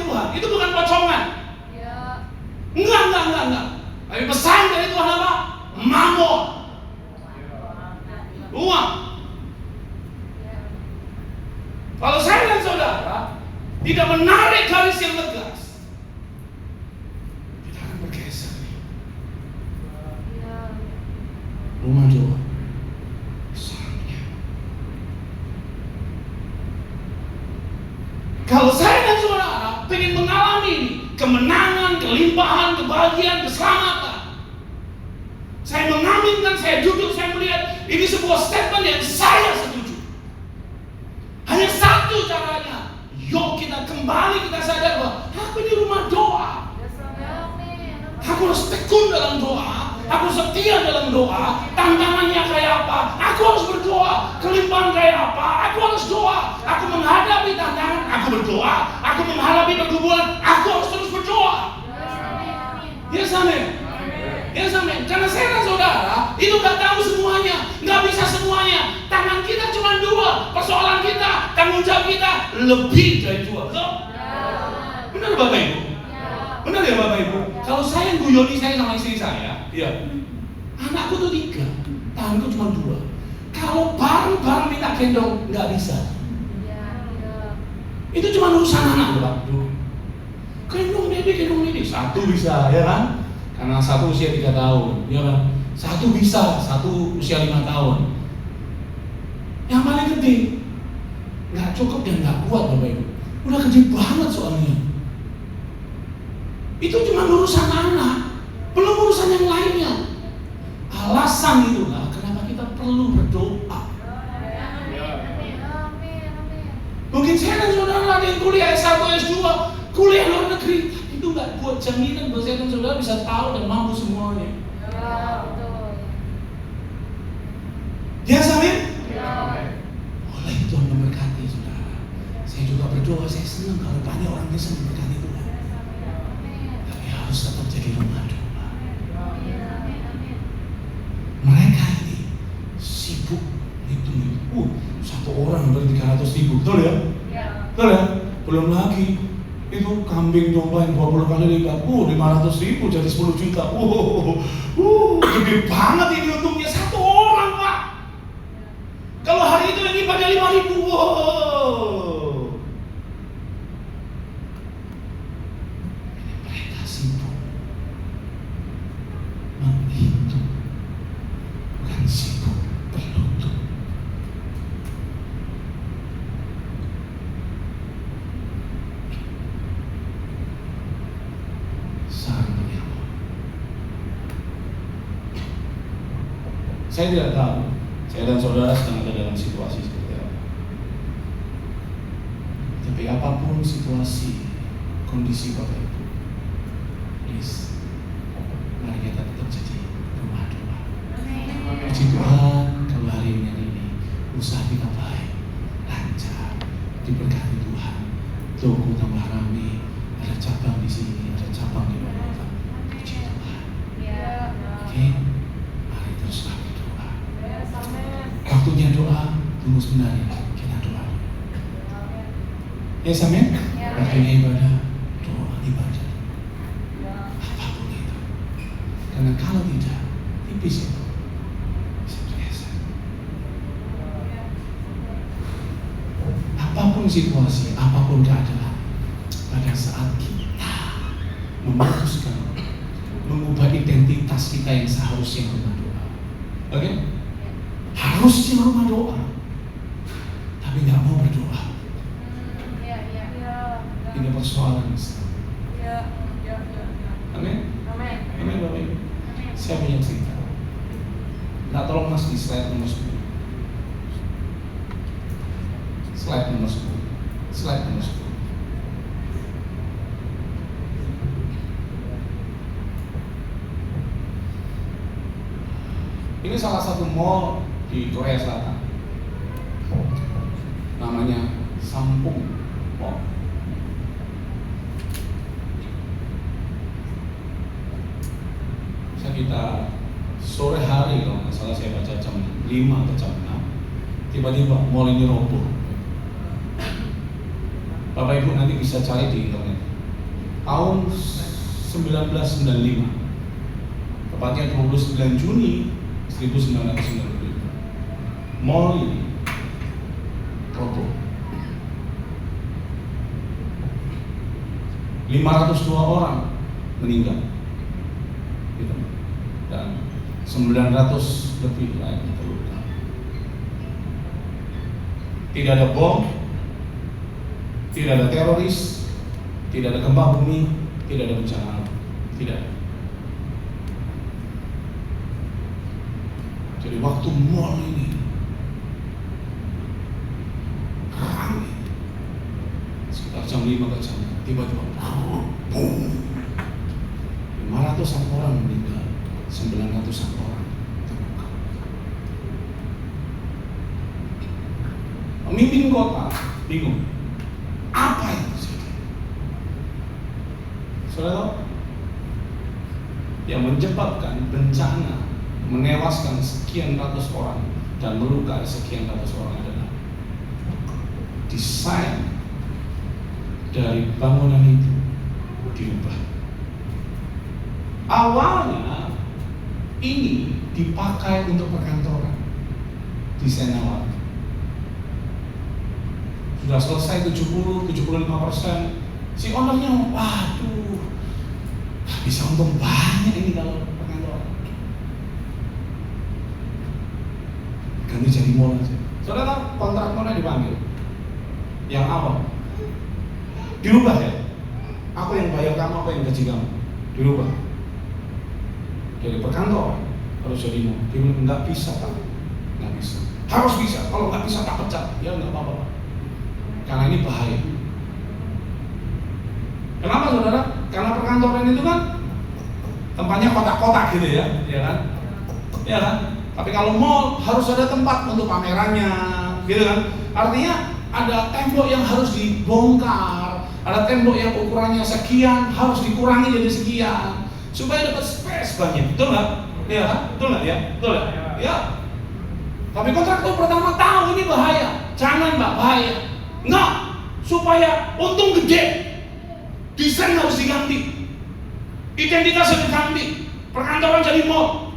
Tuhan, itu bukan pocongan. Enggak. Tapi pesan dari Tuhan apa? Mamon. Uang. Kalau saya dan saudara tidak menarik garis yang tegas, kita akan bergeser nih. Rumah doa. Kalau saya dan saudara ingin mengalami kemenangan, kelimpahan, kebahagiaan, keselamatan, saya mengaminkan, saya duduk, saya melihat ini sebuah statement yang saya setuju. Hanya satu caranya. Yuk kita kembali, kita sadar bahwa aku ini rumah doa. Aku harus tekun dalam doa. Aku setia dalam doa. Tantangannya kayak apa? Aku harus berdoa. Kelimpahan kayak apa? Aku harus doa. Aku menghadapi tantangan, aku berdoa. Aku menghadapi pergumulan, aku harus terus berdoa. Yes, amin. Yes, amin. Karena saya dan saudara itu nggak tahu semuanya, nggak bisa semuanya. Tangan kita cuma dua. Persoalan kita, tanggung jawab kita lebih dari dua. Betul? Benar Bapak Ibu? Benar ya Bapak Ibu? Kalau saya guyoni saya sama istri saya, ya, anakku tuh 3, tanganku cuma 2. Kalau bareng-bareng minta gendong nggak bisa. Itu cuma urusan anak Pak. Gendong ini 1 bisa, ya kan? Karena 1 usia 3 tahun, ya kan? 1 bisa, 1 usia 5 tahun. Yang paling gede nggak cukup dan nggak kuat Bapak Ibu. Udah gede banget soalnya. Itu cuma urusan anak, belum urusan yang lainnya. Alasan itulah kenapa kita perlu berdoa. Mungkin saya dan saudara ada yang kuliah S1, S2, kuliah luar negeri, itu nggak buat jaminan bahwa saya dan saudara bisa tahu dan mampu semuanya. Ya, amin. Oleh Tuhan memberkati saudara. Saya juga berdoa, saya senang kalau banyak orang bisa memberkati Tuhan. Tapi harus tetap jadi rumah doa. Mereka ini sibuk itu 1 orang dari 300.000, betul ya? Betul ya? Belum lagi itu kambing domba yang 20 kali lipat, 500.000 jadi 10 juta. Gede banget ini untungnya 1 orang Pak. Kalau hari itu yang ibadah 5.000, mereka sibuk menghitung, bukan sibuk berlutut. Saya tidak tahu, saya dan saudara sedang ada dalam situasi seperti apa. Tapi apapun situasi, kondisi Bapak Ibu, please, mari kita tetap jadi rumah doa. Puji Tuhan, kalau hari ini usaha kita baik, lancar, diberkati Tuhan. Toko tambah ramai, ada cabang di sini, ada cabang di mana. Puji Tuhan. Oke, mari terus kami doa. Waktunya doa, tunggu sebentar ya, kita doa. Ya, amin. Waktunya ibadah, doa ibadah. Apapun itu. Karena kalau tidak, tipis itu bisa bergeser. Apapun situasi, apapun keadaan, pada saat kita memutuskan mengubah identitas kita yang seharusnya rumah doa, oke? Harusnya rumah doa, tapi nggak mau berdoa. Ini persoalan besar. Amin. Amin Bapak Ibu. Saya punya cerita. Nah, tolong Mas di slide nomor 10. Slide nomor 10. Slide nomor 10. Ini salah satu mall di Korea Selatan, namanya Sampung Mall. Sekitar sore hari kalau nggak salah saya baca jam 5 atau jam 6, tiba-tiba mall ini roboh. Bapak Ibu nanti bisa cari di internet, tahun 1995, tepatnya 29 Juni 1995, mall ini roboh. 502 orang meninggal, gitu. Dan 900 lebih lain terluka. Tidak ada bom, tidak ada teroris, tidak ada gempa bumi, tidak ada bencana alam, tidak. Jadi waktu mall ini ramai, sekitar jam 5 ke jam, tiba-tiba boom, 500-an orang meninggal, 900-an orang terluka. Pemimpin kota bingung, apa yang terjadi? Saudara, yang menyebabkan bencana menewaskan sekian ratus orang dan melukai sekian ratus orang adalah desain dari bangunan itu diubah. Awalnya ini dipakai untuk perkantoran, desain awal. Sudah selesai 70-75%. Si ownernya, waduh, bisa untung banyak ini kalau perkantoran. Ganti jadi mall aja. Saudara, kontrak mana dipanggil? Yang awal dirubah ya. Aku yang bayar kamu, aku yang gaji kamu. Dirubah. Dari perkantoran harus jadi mall. Dia bilang nggak bisa Pak, nggak bisa. Harus bisa. Kalau nggak bisa tak pecat. Ya nggak apa-apa. Karena ini bahaya. Kenapa saudara? Karena perkantoran itu kan tempatnya kotak-kotak gitu ya, ya kan? Ya kan? Tapi kalau mall harus ada tempat untuk pamerannya, gitu kan? Artinya ada tembok yang harus dibongkar, ada tembok yang ukurannya sekian harus dikurangi jadi sekian supaya dapat space banyak, betul nggak? Ya kan? Betul nggak ya? Betul nggak? Ya. Tapi kontraktor pertama tahu ini bahaya, jangan Mbak, bahaya. Nggak, supaya untung gede, desain harus diganti, identitas harus diganti, perkantoran jadi mall.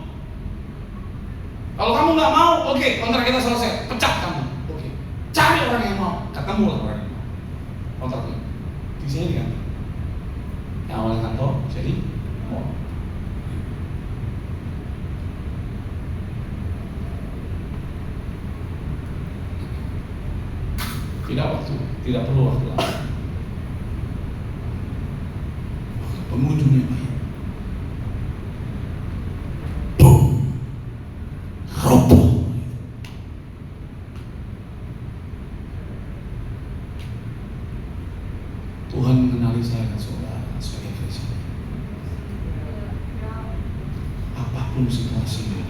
Kalau kamu nggak mau, oke, kontrak kita selesai, pecat kamu. Oke, cari orang yang mau, ketemu lah orang yang mau. Kontraknya di sini diganti. Yang awalnya kantor jadi mall. Tidak perlu waktu lama. Pengunjungnya banyak. Boom, roboh. Tuhan mengenali saya dan saudara sebagai Kristen. Apapun situasinya,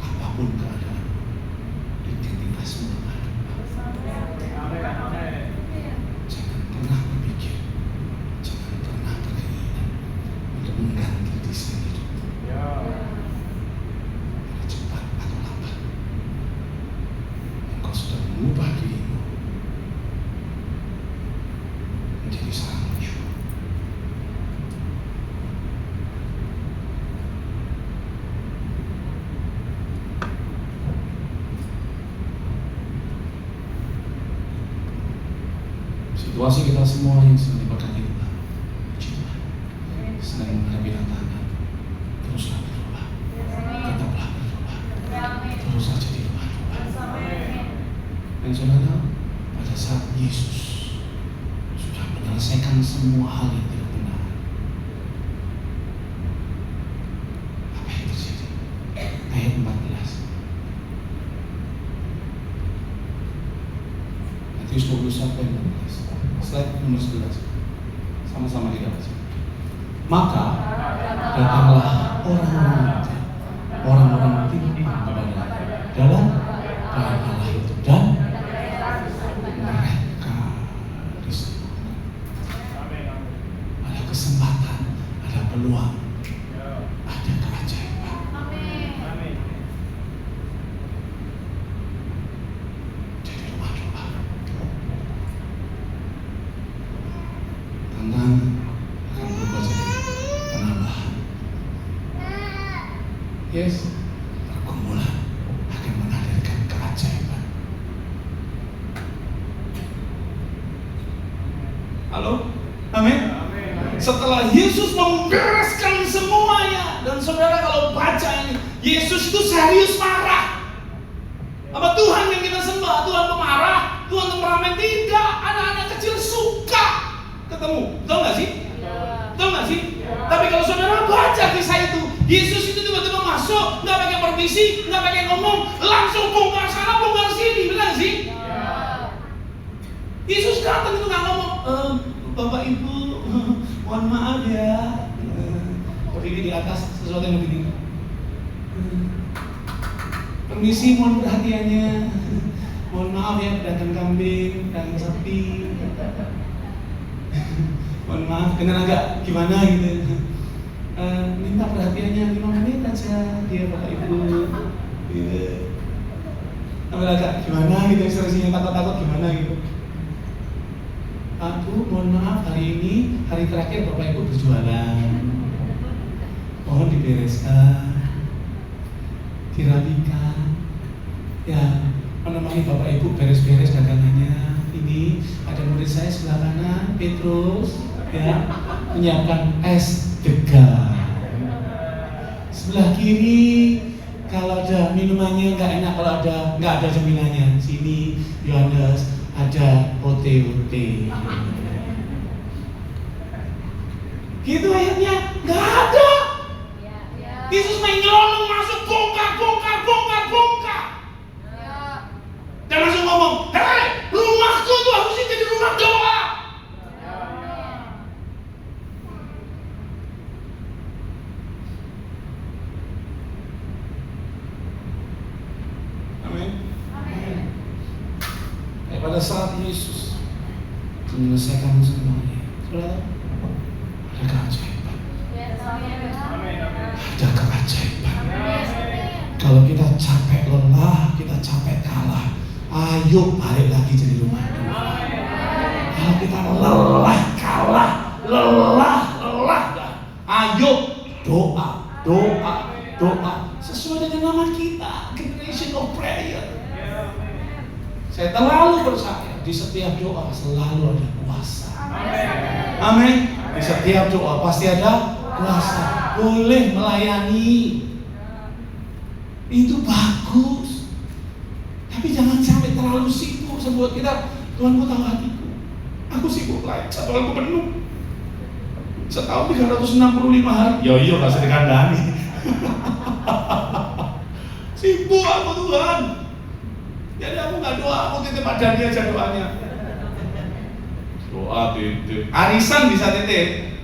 apapun keadaan, identitasmu. Jangan pernah berpikir, jangan pernah berkeinginan untuk mengganti desain hidup. Cepat atau lambat, engkau sudah mengubah dirimu menjadi seorang Yeshua. Situasi kita semua yang sedang diberkati Tuhan, puji Tuhan, sedang menghadapi tantangan, teruslah berdoa, tetaplah berdoa, terus saja di rumah doa. Dan saudara, pada saat Yesus sudah menyelesaikan semua hal yang tidak benar, apa yang terjadi? Ayat 14. Matius 21 ayat 14. Slide nomor 11. Sama-sama kita baca. Maka datanglah orang-orang timpang kepada dalam kerajaan Allah itu dan mereka disembuhkan. Ada kesempatan, ada peluang, ada keajaiban. Jadi rumah doa. Tantangan akan Yes, pergumulan akan menghadirkan keajaiban. Halo? Amin. Setelah Yesus membereskan semuanya, dan saudara kalau baca ini, Yesus itu serius marah. Apa Tuhan yang kita sembah, Tuhan pemarah, Tuhan temperamen? Tidak, anak-anak kecil suka ketemu. Betul nggak sih? Betul nggak sih? Tapi kalau saudara baca kisah itu, Yesus itu tiba-tiba masuk, nggak pakai permisi, nggak pakai ngomong, langsung bongkar sana, bongkar sini, benar sih? Yesus datang itu nggak ngomong, Bapak Ibu, mohon maaf ya, berdiri di atas sesuatu yang begini. Permisi, mohon perhatiannya. Mohon maaf ya, pedagang kambing, pedagang sapi. Mohon maaf, kena agak gimana gitu. Minta perhatiannya 5 menit aja, dia Bapak Ibu. Gitu. Agak gimana gitu, ekspresinya takut-takut gimana gitu. Aku mohon maaf, hari ini hari terakhir Bapak Ibu berjualan. Mohon dibereskan, dirapikan, ya menemani Bapak Ibu beres-beres dagangannya. Ini ada murid saya sebelah kanan, Petrus, ya menyiapkan es degan. Sebelah kiri kalau ada minumannya nggak enak, kalau nggak ada cemilannya. Sini Yohanes ada OT-OT. Gitu ayatnya, nggak ada. Yesus main nyolong masuk, bongkar. Dan langsung ngomong, hei, rumahku tuh harusnya jadi rumah doa. Amin. Pada saat Yesus menyelesaikan semuanya, saudara, ada keajaiban. Ada keajaiban. Kalau kita capek lelah, kita capek kalah, ayo balik lagi jadi rumah doa. Kalau kita lelah kalah, ayo doa sesuai dengan nama kita, Generation of Prayer. Saya terlalu percaya di setiap doa selalu ada kuasa. Amin. Di setiap doa pasti ada kuasa. Boleh melayani, itu bagus. Tapi jangan sampai terlalu sibuk sebuat kita. Tuhan, ku tahu hatiku, aku sibuk lain, jadwalku penuh. Setahun 365 hari. Ya iya, gak usah dikandani. Sibuk aku Tuhan. Jadi aku gak doa, aku titip pada dia aja doanya. Doa titip, arisan bisa titip,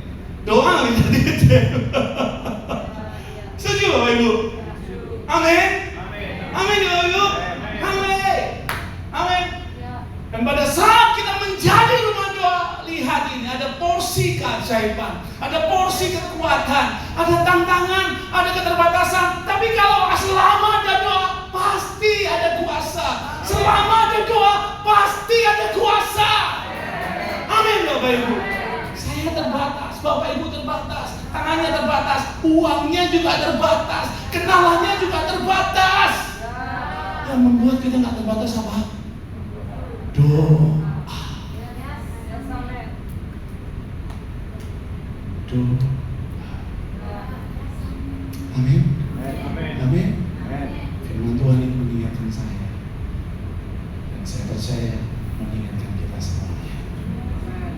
doa bisa titip. Setuju Bapak Ibu? Amin. Amin Bapak Ibu. Amin. Dan pada saat kita menjadi rumah doa, lihat ini ada porsi keajaiban, ada porsi kekuatan, ada tantangan, ada keterbatasan. Tapi kalau selama ada doa, pasti ada kuasa. Selama ada doa, pasti ada kuasa. Amin Bapak Ibu. Saya terbatas, Bapak Ibu terbatas, tangannya terbatas, uangnya juga terbatas, kenalannya juga terbatas. Yang membuat kita nggak terbatas apa? Doa. Amin. Amin. Firman Tuhan ini mengingatkan saya, dan saya percaya mengingatkan kita semuanya.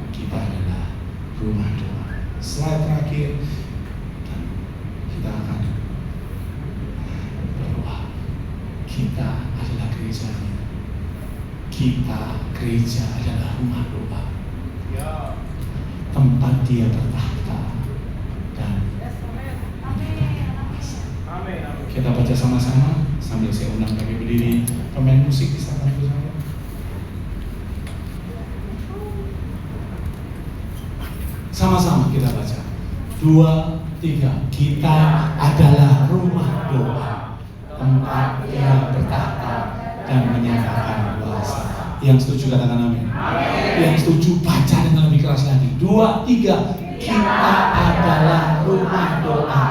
Kita adalah rumah doa. Slide terakhir, dan kita akan berdoa. Kita adalah gerejanya. Kita gereja adalah rumah doa. Tempat Dia bertahta dan kita baca sama-sama sambil saya undang kami berdiri. Pemain musik bisa bantu saya. Sama-sama kita baca. 2, 3. Kita adalah rumah doa, tempat Dia bertahta dan menyatakan kuasa. Yang setuju katakan amin. Yang setuju baca dengan lebih keras lagi. 2, 3. Kita adalah rumah doa,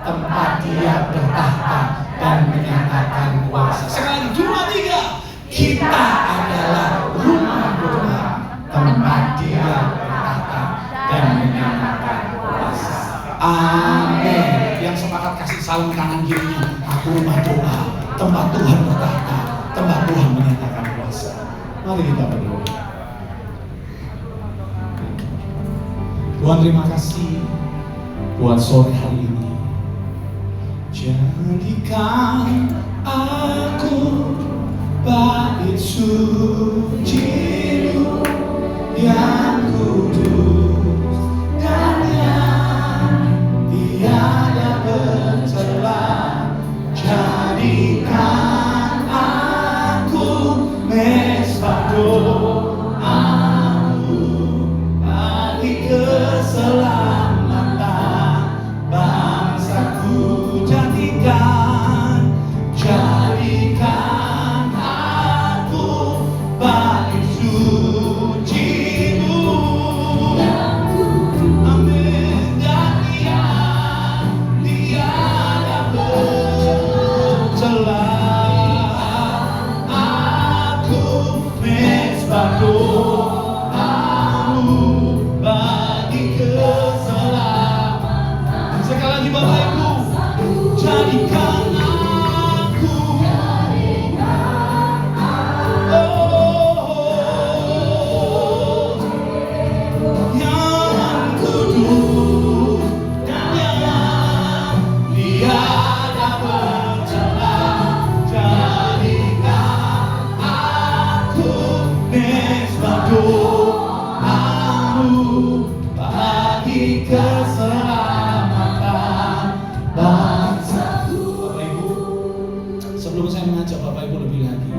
tempat Dia bertahta dan menyatakan kuasa. Sekali lagi, 2, 3. Kita adalah rumah doa, tempat Dia bertahta dan menyatakan kuasa. Amin. Yang sepakat kasih salam kanan kirinya. Aku rumah doa, tempat Tuhan bertahta, tempat Tuhan menyatakan kuasa. Mari kita berdoa. Tuhan, terima kasih buat sore hari ini. Jadikan aku bait suci-Mu yang kudus dan yang tiada bercela. Jadikan aku mesbah doa-Mu bagi keselamatan bangsaku. Jadikan aku bait suci-Mu yang kudus. Amin. Dan tiada bercela. Aku mesbah doa-Mu bagi keselamatan. Sekali lagi Bapak Ibu, jadikan aku, yang kudus dan yang tiada bercela. Jadikan aku mesbah doa-Mu bagi keselamatan bangsaku. Bapak Ibu, sebelum saya mengajak Bapak Ibu lebih lagi,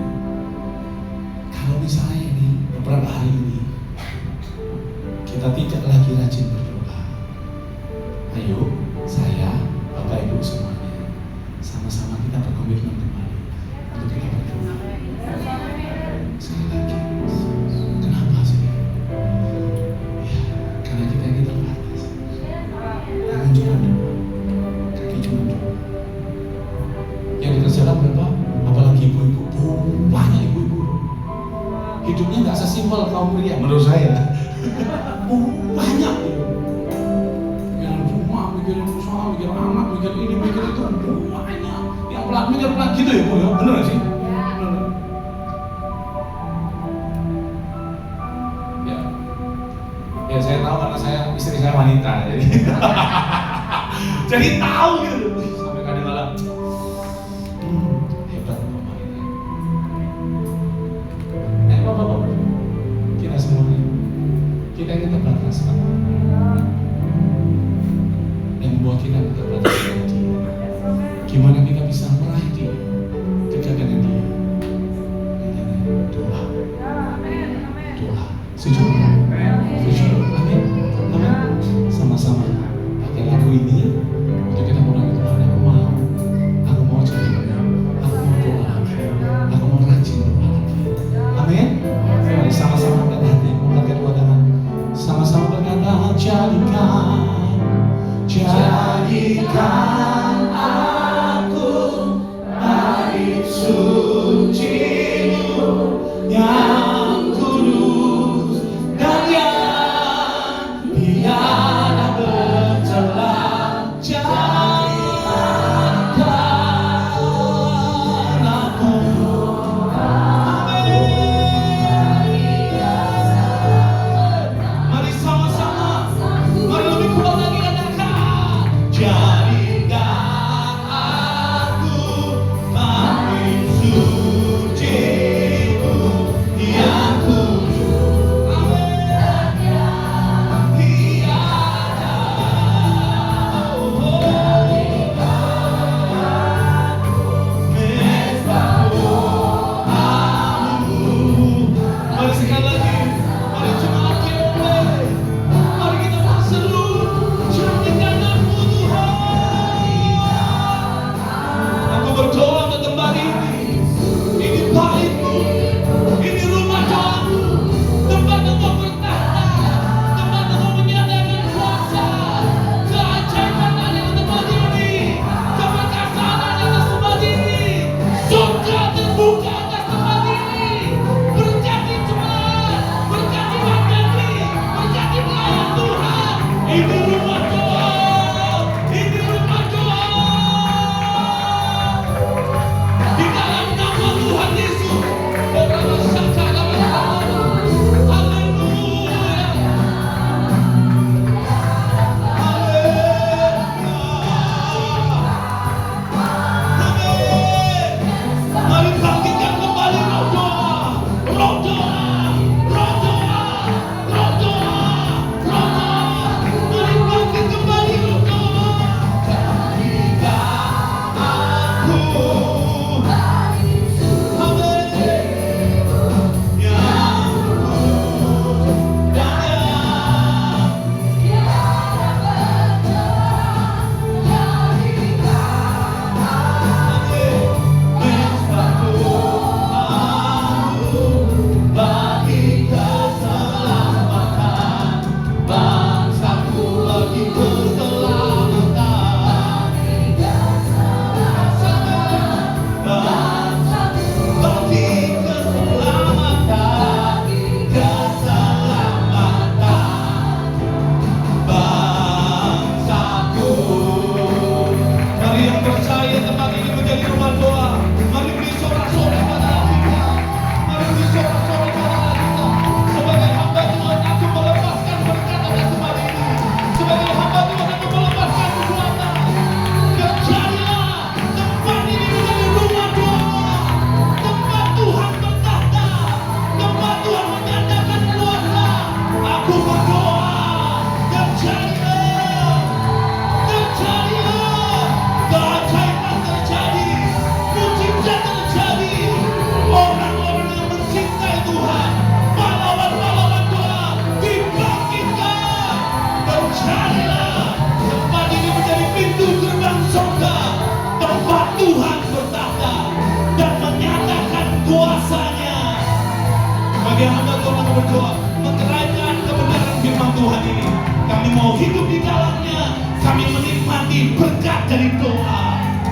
kalau misalnya ini beberapa hari ini kita tidak lagi rajin berdoa, ayo saya, Bapak Ibu semuanya, sama-sama kita berkomitmen kembali untuk kita berdoa. Sekali lagi, kenapa sih? Ya, karena kita ini terbatas. Tangan cuma dua, kaki cuma dua. Yang dikerjakan berapa? Apalagi ibu-ibu, banyak ibu-ibu. Hidupnya nggak sesimpel kaum pria menurut saya. Banyak ibu. Mikirin rumah, mikirin usaha, mikirin anak, mikirin ini, mikirin itu, banyak. Yang pelan, mikir pelan gitu ya Bu ya, bener gak sih? Bener. Ya saya tahu karena istri saya wanita, jadi jadi tahu gitu. Sampai kadang-kadang hebat Bapak ini. Bapak-bapak, kita semuanya, kita ini terbatas Pak. Yang membuat kita terbatas tadi, gimana kita bisa meraih Dia, dekat dengan Dia? Doa. Setuju? Setuju? Amin. Amin. Sama-sama pakai lagu ini untuk kita mulai Tuhan. Aku mau jadi, aku mau doa lagi, aku mau rajin doa lagi. Amin. Mari sama-sama angkat hati, angkat dua tangan, sama-sama berkata, jadikan aku bait suci-Mu yang kudus dan yang tiada bercela. Jadikan aku, mari sama-sama, mari lebih kuat lagi katakan, jadikan Ini rumah doa. Ini rumah doa. Di dalam nama Tuhan Yesus. Orang rasakan mari bangkitkan kembali roh doa, roh doa, roh doa, roh doa, roh doa. Mari bangkit kembali roh doa. Jadikan aku, amin, yang mari yang percaya tempat ini menjadi rumah doa. Mari beri sorak-sorai pada kita. Mari beri sorak-sorai pada kita. Sebagai hamba Tuhan, aku melepaskan berkat atas tempat ini. Sebagai hamba Tuhan, aku melepaskan kekuatan. Percayalah, tempat ini menjadi rumah doa. Tempat Tuhan bertahta. Tempat Tuhan menyatakan kuasa. Aku berdoa, terjadilah. Keajaiban terjadi, mujizat terjadi. Orang-orang yang mencintai Tuhan, pahlawan-pahlawan doa dibangkitkan. Terjadilah. Tempat ini menjadi pintu gerbang surga. Tempat Tuhan bertahta dan menyatakan kuasanya. Bagi hamba Tuhan yang berdoa, mengeraikan kebenaran firman Tuhan ini, kami mau hidup di dalamnya. Kami menikmati berkat dari doa.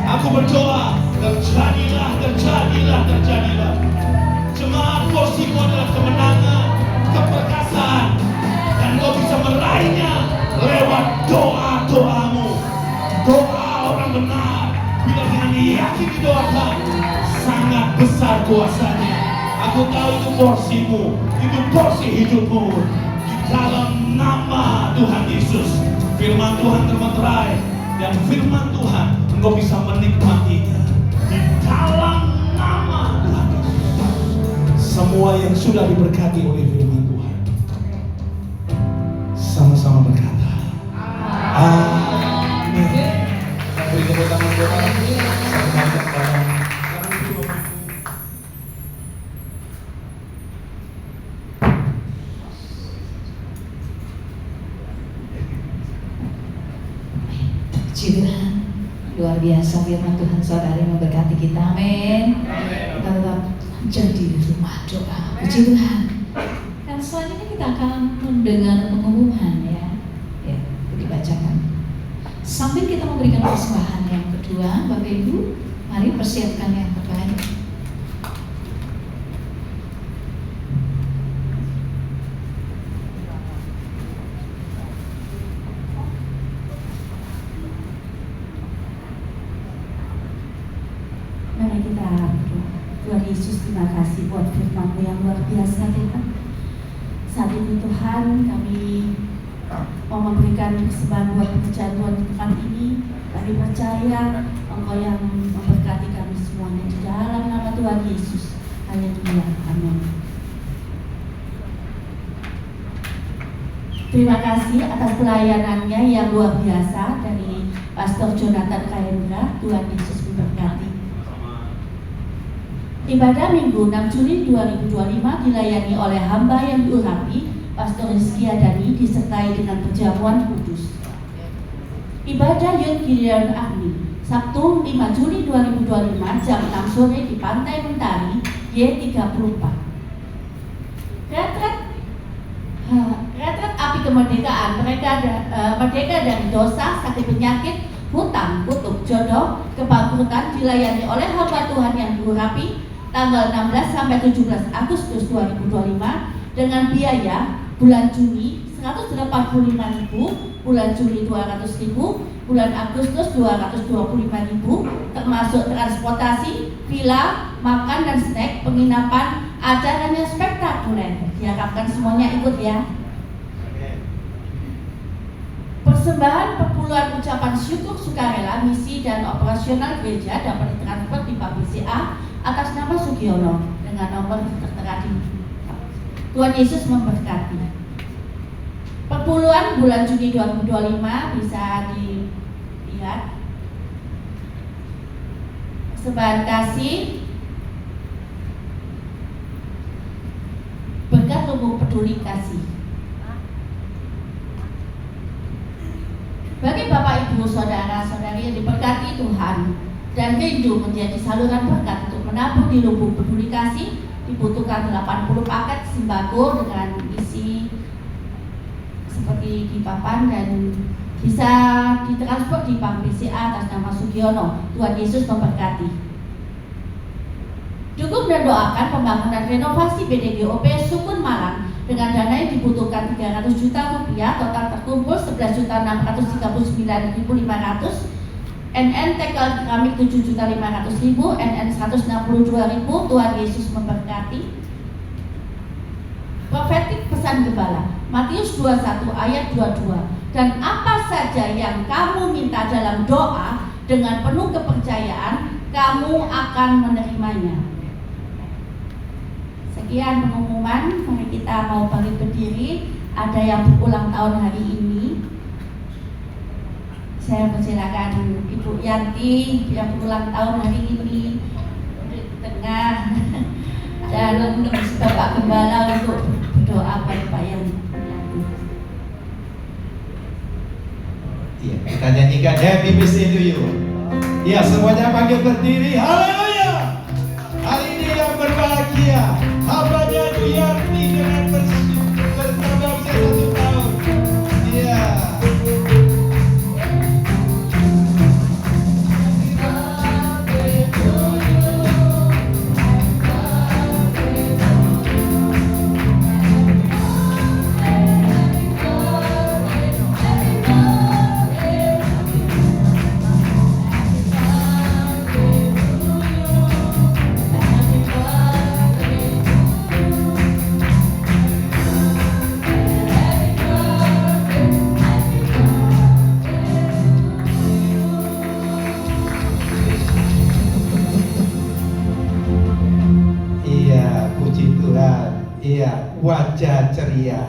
Aku berdoa, terjadilah, terjadilah, terjadilah. Jemaat, porsimu adalah kemenangan, keperkasaan, dan kau bisa meraihnya lewat doa-doamu. Doa orang benar, bila dengan yakin didoakan, sangat besar kuasanya. Aku tahu itu porsimu, itu porsi hidupmu. Di dalam nama Tuhan Yesus, firman Tuhan termeterai, dan firman Tuhan engkau bisa menikmatinya. Di dalam nama Tuhan Yesus, semua yang sudah diberkati oleh firman Tuhan sama-sama berkata amin. Beri tepuk tangan doa. Tuhan, luar biasa firman Tuhan saudari memberkati kita, amin. Kita tetap jadi rumah doa, puji Tuhan. Dan selanjutnya kita akan mendengar pengumuman ya, itu dibacakan. Sambil kita memberikan persembahan yang kedua, Bapak Ibu, mari persiapkan yang terbaik. Mari kita berdoa. Tuhan Yesus, terima kasih buat firman-Mu yang luar biasa Tuhan. Saat ini Tuhan, kami mau memberikan persembahan buat pekerjaan Tuhan di tempat ini. Kami percaya Engkau yang memberkati kami semuanya di dalam nama Tuhan Yesus. Haleluya, amin. Terima kasih atas pelayanannya yang luar biasa dari Pastor Jonathan Kahendra. Tuhan Yesus memberkati. Ibadah Minggu 6 Juli 2025 dilayani oleh hamba yang diurapi, Pastor Rizky Adani, disertai dengan perjamuan kudus. Ibadah Youth Gideon Agni, Sabtu 5 Juli 2025 jam 6 sore di Pantai Mentari, Y34. Retret api kemerdekaan, merdeka dari dosa, sakit penyakit, hutang, kutuk, jodoh, kebangkrutan dilayani oleh hamba Tuhan yang diurapi tanggal 16 sampai 17 Agustus 2025 dengan biaya bulan Juni 185.000, bulan Juli 200.000, bulan Agustus 225.000, termasuk transportasi, villa, makan dan snack, penginapan, acaranya spektakuler. Diharapkan semuanya ikut ya. Persembahan perpuluhan ucapan syukur sukarela, misi dan operasional gereja dapat ditransfer di Bank BCA atas nama Sugiono dengan nomor tertera di. Tuhan Yesus memberkati. Perpuluhan bulan Juni 2025 bisa dilihat. Persembahan kasih berkat Lumbung Peduli Kasih. Bagi Bapak Ibu Saudara-saudari yang diberkati Tuhan dan rindu menjadi saluran berkat untuk menabung di Lumbung Peduli Kasih, dibutuhkan 80 paket sembako dengan isi seperti di papan dan bisa ditransfer di Bank BCA atas nama Sugiono. Tuhan Yesus memberkati. Dukung dan doakan pembangunan renovasi BDGOP Sukun Malang dengan dana yang dibutuhkan 300 juta rupiah, total terkumpul 11.639.500, NN tekel keramik 7.500.000, NN 162.000. Tuhan Yesus memberkati. Profetik pesan gembala Matius 21 ayat 22. Dan apa saja yang kamu minta dalam doa dengan penuh kepercayaan, kamu akan menerimanya. Sekian pengumuman. Mari kita mau bangkit berdiri. Ada yang berulang tahun hari ini. Saya persilakan Ibu Yanti yang berulang tahun hari ini di tengah, dan Bapak Gembala untuk berdoa buat Pak Yanti. Iya, kita nyanyikan Happy Birthday to you. Iya, semuanya bangkit berdiri. Haleluya. Hari ini yang berbahagia, hambanya Ibu Yanti dengan bertambah usia 1 tahun. Iya. Iya, wajah ceria,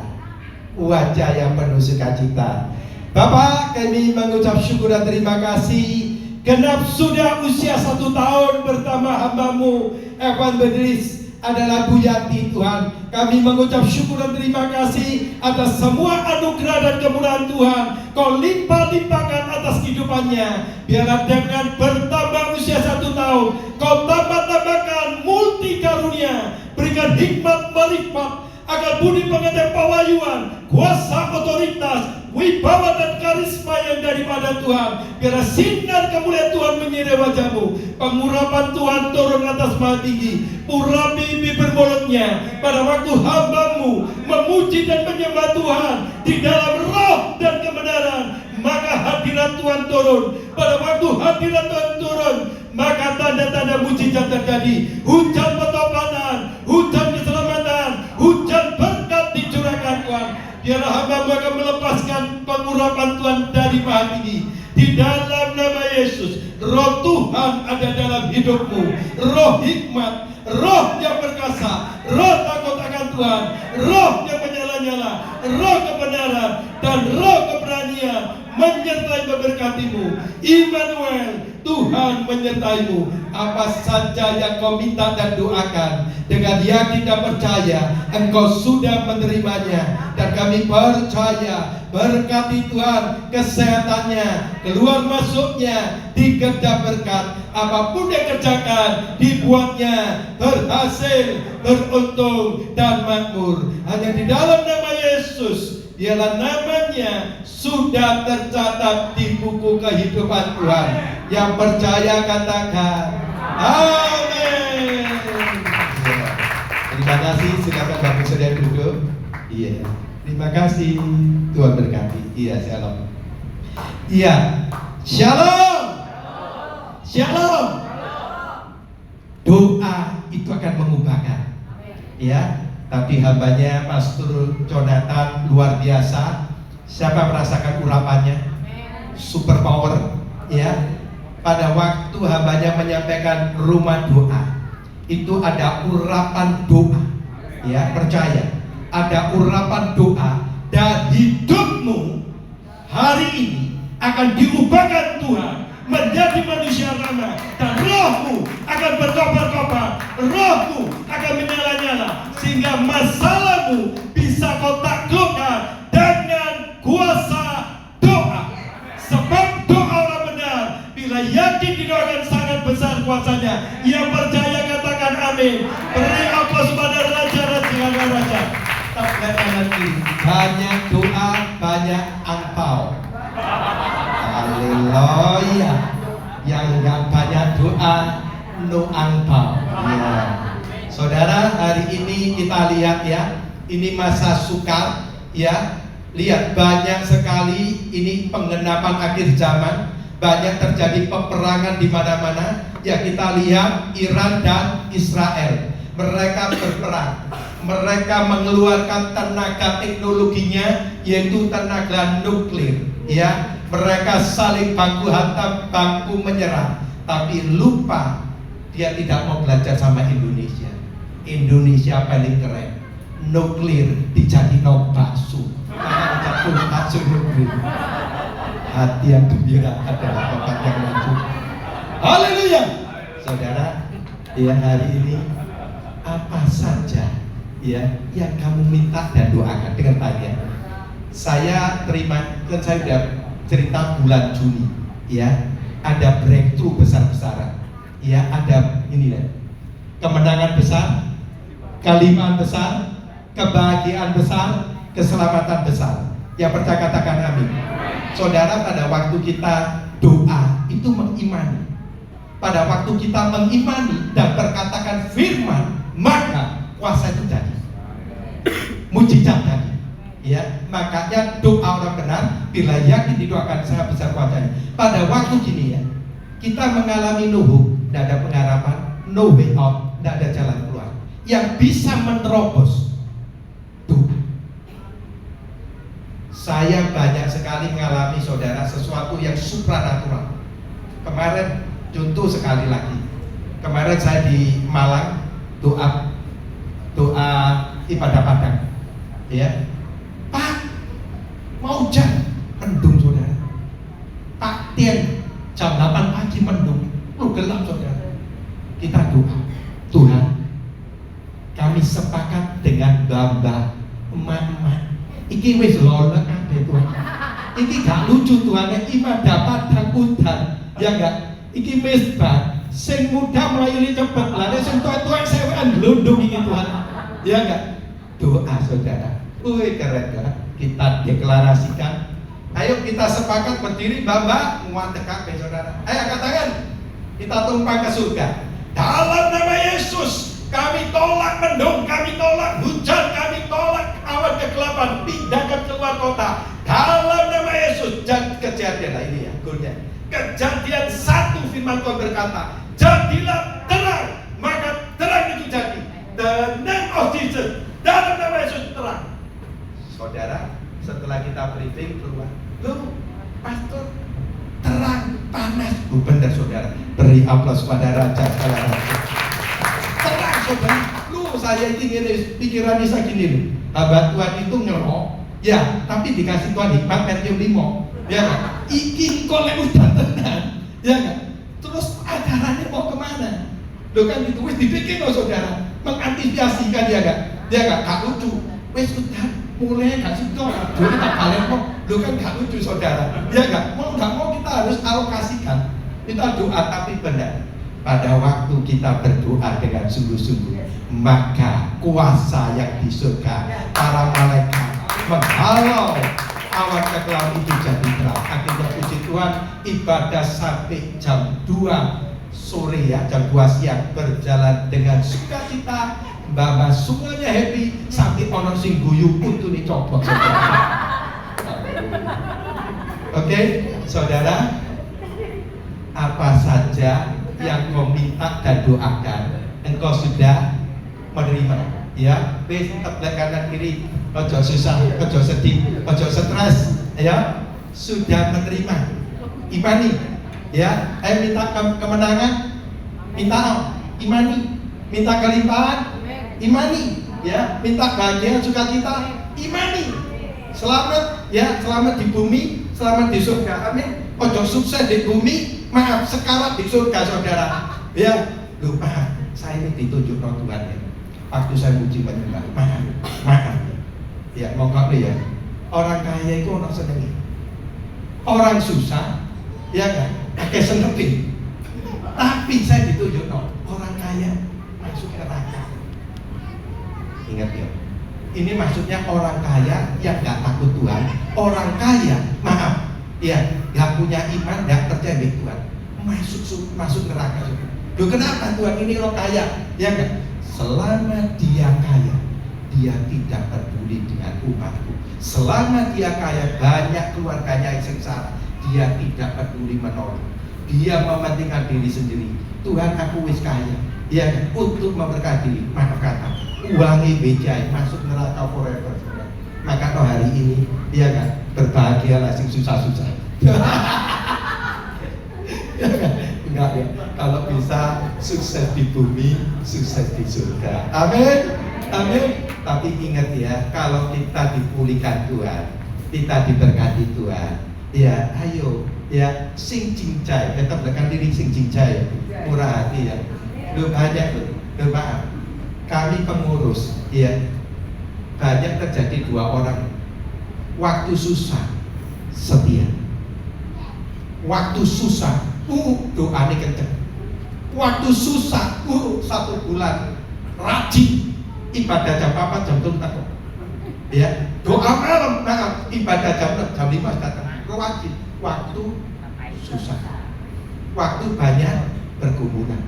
wajah yang penuh sukacita. Bapak, kami mengucap syukur dan terima kasih. Genap sudah usia 1 tahun bertambah hambamu Evangelis adalah Bu Yanti. Tuhan, kami mengucap syukur dan terima kasih atas semua anugerah dan kemurahan Tuhan. Kau limpah-limpahkan atas kehidupannya. Biarlah dengan bertambah usia 1 tahun, Kau tambah-tambahkan multi karunia. Berikan hikmat marifat agar budi pengertian pawayuan, kuasa otoritas, wibawa dan karisma yang daripada Tuhan. Biarlah sinar kemuliaan Tuhan menyinari wajahmu. Pengurapan Tuhan turun atas maha tinggi. Urapi bibir mulutnya pada waktu hambamu memuji dan menyembah Tuhan di dalam roh dan kebenaran. Maka hadirat Tuhan turun. Pada waktu hadirat Tuhan turun, maka tanda-tanda mujizat terjadi. Hujan pertobatan, hujan keselamatan, hujan berkat dicurahkan Tuhan. Biarlah hamba-Mu akan melepaskan pengurapan Tuhan dari maha tinggi. Di dalam nama Yesus, roh Tuhan ada dalam hidupmu. Roh hikmat, roh yang perkasa, roh takut akan Tuhan, roh yang menyala-nyala, roh kebenaran dan roh keberanian menyertai memberkatimu. Immanuel, Tuhan menyertaimu. Apa saja yang kau minta dan doakan, dengan yakin dan percaya engkau sudah menerimanya. Dan kami percaya berkati Tuhan kesehatannya, keluar masuknya dikerja berkat. Apapun yang kerjakan dibuatnya berhasil, beruntung dan makmur. Hanya di dalam nama Yesus, ialah namanya sudah tercatat di buku kehidupan Tuhan. Yang percaya katakan amin. Terima kasih. Silakan Bapak Saudara duduk. Iya. Terima kasih, Tuhan berkati. Iya, shalom. Iya, shalom. Shalom. Doa itu akan mengubahkan. Ya, tapi hambanya Pastor Jonathan luar biasa. Siapa merasakan urapannya? Super power. Ya, pada waktu hambanya menyampaikan rumah doa, itu ada urapan doa. Ya, percaya. Ada urapan doa dan hidupmu hari ini akan diubahkan Tuhan menjadi manusia ramah, dan rohmu akan berkobar-kobar, rohmu akan menyala-nyala, sehingga masalahmu bisa kau taklukkan dengan kuasa doa. Sebab doa orang benar bila yakin didoakan sangat besar kuasanya. Yang percaya katakan amin. Beri aplaus pada raja. Tak lagi banyak doa, banyak angpau. Haleluya. Yang enggak banyak doa, no angpau. Ya. Saudara, hari ini kita lihat ya, ini masa sukar ya. Lihat banyak sekali ini penggenapan akhir zaman, banyak terjadi peperangan di mana-mana. Ya, kita lihat Iran dan Israel, mereka berperang. Mereka mengeluarkan tenaga teknologinya, yaitu tenaga nuklir. Ya, mereka saling baku hantam, baku menyerang, tapi lupa dia tidak mau belajar sama Indonesia. Indonesia paling keren. Nuklir dijadiin bakso, jatuh bakso nuklir. Hati yang gembira adalah tempat yang maju. Haleluya, saudara. Ya, hari ini apa saja ya yang kamu minta dan doakan dengan tanya. Saya terima, kan saya sudah cerita bulan Juni ya, ada breakthrough besar-besaran ya, ada ini ya, kemenangan besar, kelimpahan besar, kebahagiaan besar, keselamatan besar. Yang percaya katakan amin. Saudara, pada waktu kita doa itu mengimani, pada waktu kita mengimani dan berkatakan firman, maka kuasa itu jadi, mujizat jadi. Ya, makanya doa orang benar bila yakin didoakan sangat besar kuasanya. Pada waktu gini ya, kita mengalami nubuh, tidak ada pengharapan, no way out, tidak ada jalan keluar. Yang bisa menerobos doa. Saya banyak sekali mengalami, saudara, sesuatu yang supranatural. Kemarin contoh sekali lagi, kemarin saya di Malang doa ibadah padang ya, Pak mau hujan, mendung saudara. Pak Tian jam 8 pagi mendung, gelap saudara. Kita doa, Tuhan kami sepakat dengan Bamba emak-emak iki wis lolek kabeh Tuhan. Iki gak lucu Tuhan, ibadah padang udan ya enggak, iki mesbah sing muda melayani cepet lah, sing tuwa-tuwa sewean glundung iki Tuhan ya enggak. Doa saudara, keren ya. Kita deklarasikan, ayo kita sepakat berdiri, Bamba muat tekak saudara. Ayo katakan, kita tumpah ke surga. Dalam nama Yesus, kami tolak mendung, kami tolak hujan, kami tolak awan kegelapan, pindahkan keluar kota. Dalam nama Yesus. Dan kejadian, nah ini ya, goalnya. Kejadian 1 firman Tuhan berkata, jadilah terang, maka terang itu jadi. The name of Jesus, dalam nama Yesus terang. Saudara, setelah kita briefing keluar, loh pastor, terang panas. Benar saudara, beri aplaus pada Raja segala raja. Terang saudara, lu saya ini pikirannya saya gini, hamba Tuhan itu ngerok, ya tapi dikasih Tuhan hikmat Matius 5, ya kan? Iki kolek udah tenang, ya kan? Terus ajarannya mau kemana? Lo kan itu wis dibikin loh saudara, mengantisipasikan ya kan? Ya kan? Gak lucu, wis udah mulai gak suka, jadi tak kalian kok, lo kan gak lucu saudara, ya kan? Mau gak mau kita harus alokasikan, kita doa tapi benar. Pada waktu kita berdoa dengan sungguh-sungguh, maka kuasa yang di surga, para malaikat menghalau awan kegelapan itu jadi terang. Akhirnya puji Tuhan, ibadah sampai jam 2 sore ya, jam 2 siang berjalan dengan sukacita, Mbak semuanya happy sampai ono sing guyu untuk dicopot. Oke, saudara, apa saja yang kau minta dan doakan, engkau sudah menerima. Ya, wis teplek kanan kiri, ojo susah, ojo sedih, ojo stres, ya, sudah menerima. Imani, ya, minta kemenangan, minta imani, minta kelimpahan, imani, ya, minta bahagia, sukacita, imani. Selamat, ya, selamat di bumi, selamat di surga, amin. Ojo sukses di bumi, maaf, sekarat di surga, saudara. Ya, lupa, saya ini ditunjuk Tuhan ya. Waktu saya puji menyembah, maaf. Ya, mau kamu ya. Orang kaya itu orang senengi. Orang susah, ya kan, pakai senepin. Tapi saya ditunjuk orang kaya masuk neraka. Ingat ya, ini maksudnya orang kaya yang gak takut Tuhan. Orang kaya, maaf, ya, gak punya iman, gak percaya di Tuhan, masuk neraka. Loh, kenapa Tuhan ini orang kaya? Ya kan? Selama dia kaya, dia tidak peduli dengan umatku. Selama dia kaya, banyak keluarganya yang sengsara, dia tidak peduli menolong. Dia mementingkan diri sendiri. Tuhan, aku wis kaya, ya kan? Untuk memberkati, maaf kata, uangi bejai, masuk neraka forever. Maka hari ini, ya kan, berbahagialah sing susah-susah. Enggak ya, kalau bisa sukses di bumi, sukses di surga. Amin, amin. Tapi ingat ya, kalau kita dipulihkan Tuhan, kita diberkati Tuhan, ya ayo, ya sing cincai, kita belakang diri sing cincai, murah hati ya. Belum banyak loh, maaf. Kami pengurus, ya banyak terjadi dua orang. Waktu susah, setia. Waktu susah, doanya kenceng. Waktu susah, 1 bulan rajin ibadah jam 4 jam 7 datang. Ya, doa malam, maaf, ibadah jam 5 datang. Wajib. Waktu susah, waktu banyak bergumulan,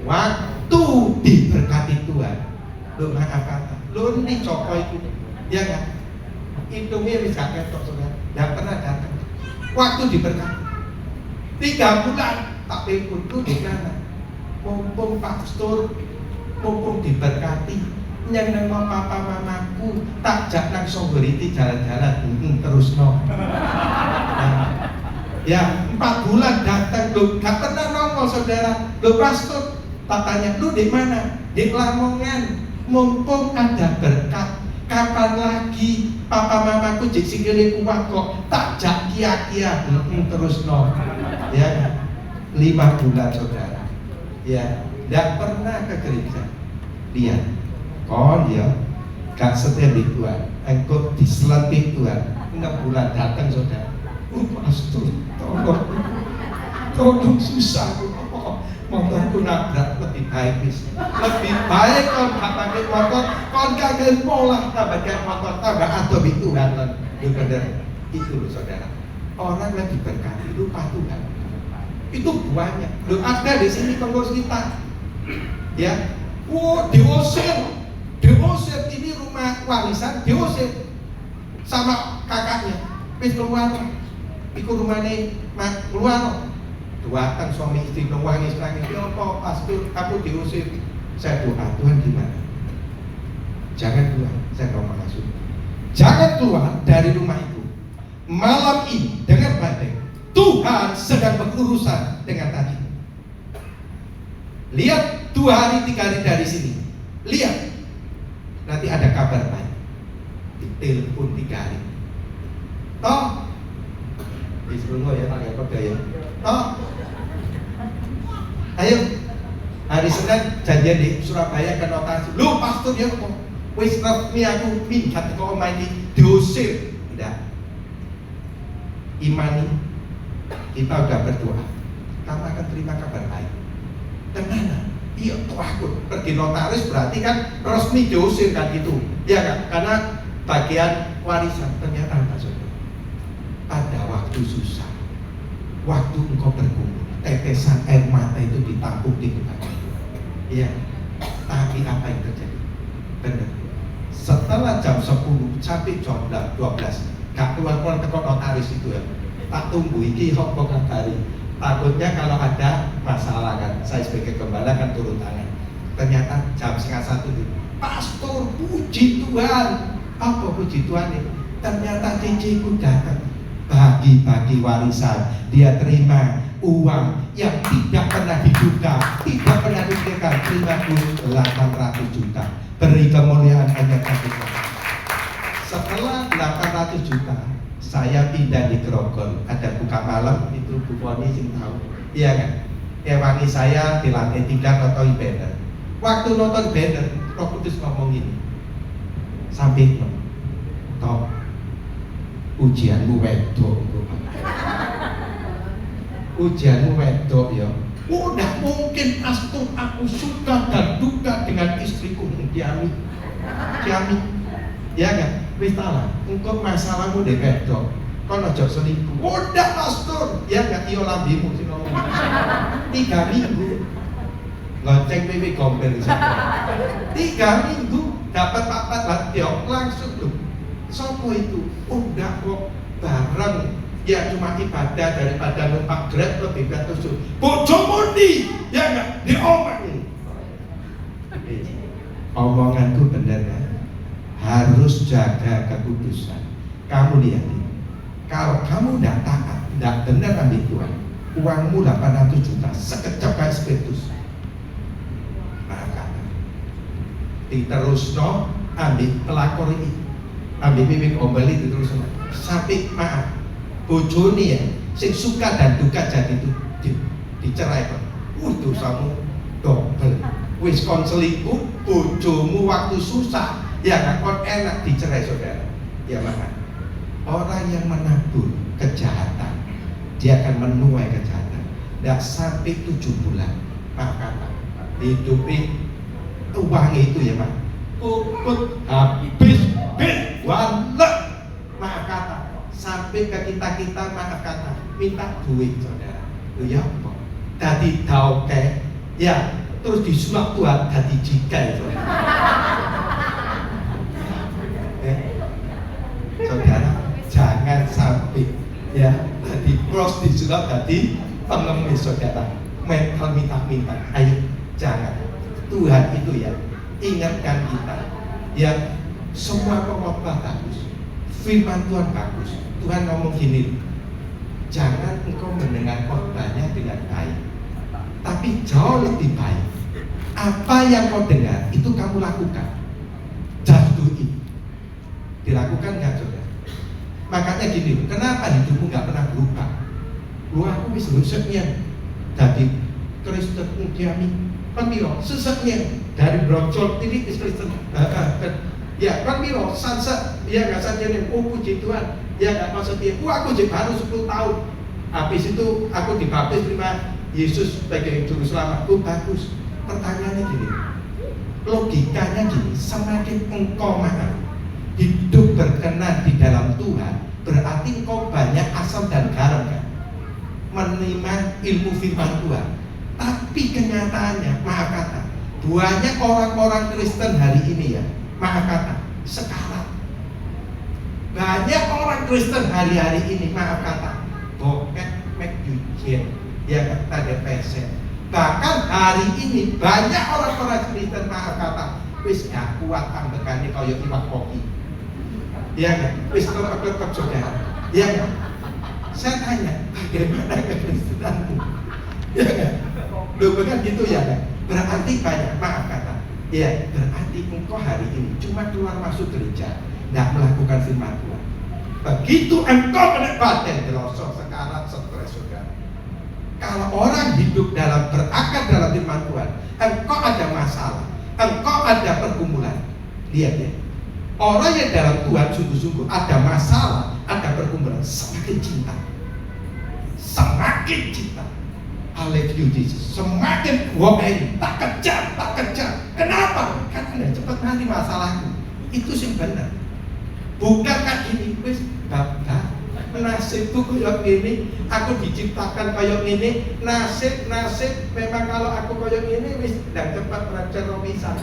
waktu diberkati Tuhan. Lo maaf kata, lo ini cokok itu, ya kan? Hidungnya bisa ketok sudah, tidak pernah datang. Waktu diberkati 3 bulan tak pun di mana, mumpung pastor, mumpung diberkati, yang nama papa mamaku tak jak nang Songgoriti jalan-jalan, terus no. Ya 4 bulan datang, lo gak pernah nongol saudara. Lo pastor, tak tanya, lu di mana? Di Lamongan, mumpung ada berkat. Kapan lagi papa mamaku jek sikile kuat kok tak jak kia-kia, terus no. Ya 5 bulan saudara, ya tidak pernah ke gereja. Lihat, kon ya gak setia di Tuhan, engkau diselati Tuhan. 6 bulan datang saudara, pastor tolong susah, motorku nabrak, lebih baik kon gak pakai motor, kon kagak pola tak pakai motor, tambah atau di Tuhan. Bener itu loh saudara, orang lagi berkati lupa Tuhan. Itu banyak. Loh, ada di sini pengurus kita, ya, diusir ini rumah warisan, diusir sama kakaknya. Wis keluar, ikut rumahnya keluar. Doakan suami istri nangis nangis. Ya apa, pastor, aku diusir. Saya doa, Tuhan gimana? Jangan keluar, saya ngomong langsung. Jangan keluar dari rumah itu. Malam ini dengan baik. Tuhan sedang berurusan dengan tadi. Lihat 2 hari 3 hari dari sini. Lihat, nanti ada kabar baik. Ditelepon 3 hari. Toh, disuruh ya pakai kode ya. Toh, ayo hari Senin janjian di Surabaya ke notasi. Lu pastor ya kok, wis resmi aku minggat kok main diusir. Tidak. Imani, kita udah berdoa, kamu akan terima kabar baik. Tenang, iya tuh aku pergi notaris berarti kan resmi diusir kan gitu, ya kan? Karena bagian warisan. Ternyata apa saudara? Pada waktu susah, waktu engkau bergumul, tetesan air mata itu ditampung di kepala. Iya, tapi apa yang terjadi? Bener. Setelah jam 10 sampai jam 12 gak keluar-keluar teko notaris itu ya. Tak tunggu iki hok kabari. Takutnya kalau ada masalah kan, saya sebagai gembala kan turun tangan. Ternyata jam 12:30 itu, pastor puji Tuhan. Apa puji Tuhan ini? Ternyata ciciku datang bagi-bagi warisan. Dia terima uang yang tidak pernah diduga, tidak pernah dipikirkan. Terima 800 juta. Beri kemuliaan hanya satu Tuhan. Setelah 800 juta, saya pindah di Grogol. Ada buka malam, itu Bu Poni sing tahu. Iya kan? Ewangi saya di lantai 3 nonton banner. Waktu nonton banner, Roh Kudus ngomong gini. Sampai toh ujianmu wedok. Ujianmu wedok ya. Udah mungkin pastor aku suka dan duka dengan istriku Kiami. Ya kan? Wis talah, engkau masalahmu dek wedok. Kau ojo selingkuh. Udah pastor, ya gak iyo lambimu sih ngomong. 3 minggu lonceng pipi gombel 3 minggu dapat 4 latihan langsung tuh. Sopo itu? Udah kok bareng. Ya cuma ibadah daripada numpak Grab lebih bagus. Bojo mundi, ya gak diomongin. Omonganku bener kan? Harus jaga kekudusan. Kamu lihat ini, kalau kamu tidak taat, tidak benar ambil Tuhan, uangmu 800 juta sekejap kayak spiritus. Maka diterus no, ambil pelakor ini, ambil bibik ombel itu terus sampai maaf bojone ya, sing suka dan duka jadi itu dicerai kok. Dosamu double. Wis kon selingkuh, bojomu waktu susah. Ya kan, kon enak dicerai saudara. Ya maka orang yang menabur kejahatan, dia akan menuai kejahatan. Tidak sampai 7 bulan, maka hidupi uang itu ya pak. Puput habis, walek. Maka sampai ke kita maka minta duit saudara. Lu ya apa? Tadi dauke, ya terus disulap Tuhan tadi jikai saudara. Saudara, jangan sampai ya tadi cross disulap tadi pengemis saudara, mental minta-minta. Ayo jangan. Tuhan itu ya ingatkan kita ya, semua pengkhotbah bagus, firman Tuhan bagus. Tuhan ngomong gini, jangan engkau mendengar khotbahnya dengan baik, tapi jauh lebih baik apa yang kau dengar itu kamu lakukan. Just do it. Dilakukan nggak saudara? Makanya gini, kenapa hidupmu nggak pernah berubah? Lu aku bisa ruseknya jadi Kristen Kiami kan biro seseknya dari brocol ini Kristen ya kan biro sansa ya nggak saja nih, oh puji Tuhan ya nggak maksudnya aku jadi baru 10 tahun habis itu aku dibaptis terima Yesus sebagai juru selamatku. Bagus. Pertanyaannya gini, logikanya gini, semakin engkau hidup berkenan di dalam Tuhan, berarti engkau banyak asam dan garam kan, menerima ilmu firman Tuhan. Tapi kenyataannya, maaf kata, banyak orang-orang Kristen hari ini ya, maaf kata, sekarat. Banyak orang Kristen hari-hari ini, maaf kata, bokeh, jujen, ya kata depresi. Bahkan hari ini banyak orang-orang Kristen, maaf kata, wis gak kuat tambekane kaya iwak koki. Ya kan? Wis klepek-klepek saudara. Ya kan? Saya tanya, bagaimana kekristenanmu? Ya kan? Loh bukan gitu ya kan? Berarti banyak, maaf kata. Ya, berarti engkau hari ini cuma keluar masuk gereja, tidak melakukan firman Tuhan. Begitu engkau kena batin, delosok, sekarat, stres saudara. Kalau orang hidup dalam berakar dalam firman Tuhan, engkau ada masalah, engkau ada pergumulan. Lihat ya, orang yang dalam Tuhan sungguh-sungguh ada masalah, ada pergumulan, semakin cinta, semakin cinta. Haleluya Yesus, semakin gua pengen tak kejar. Kenapa? Karena cepat nanti masalahku. Itu sih benar. Bukankah ini wis bapak nasibku kayak gini, aku diciptakan kayak gini, nasib memang kalau aku kayak gini wis dan cepat raja romisan.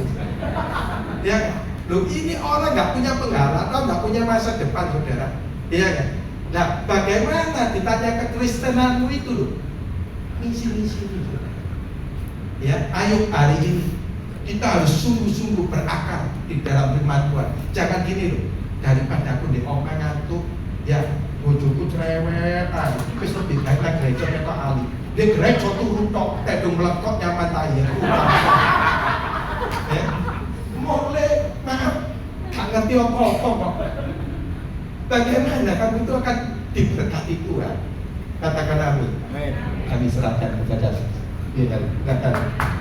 Ya. Loh, ini orang nggak punya pengharapan, nggak punya masa depan, saudara. Iya kan? Nah, bagaimana ditanya kekristenanmu itu loh? Misi-misi itu, saudara. Ya, ayo hari ini kita harus sungguh-sungguh berakar di dalam firman Tuhan. Jangan gini loh, daripada aku di omah ngantuk, ya bojoku cerewetan, wis lebih baik lah gereja ketok ali. Dia gereja turu tok, tedung melekot nyaman tayi. Ya, mulai maaf, gak ngerti apa-apa kok. Bagaimana kamu itu akan diberkati Tuhan? Katakan amin. Kami serahkan kepada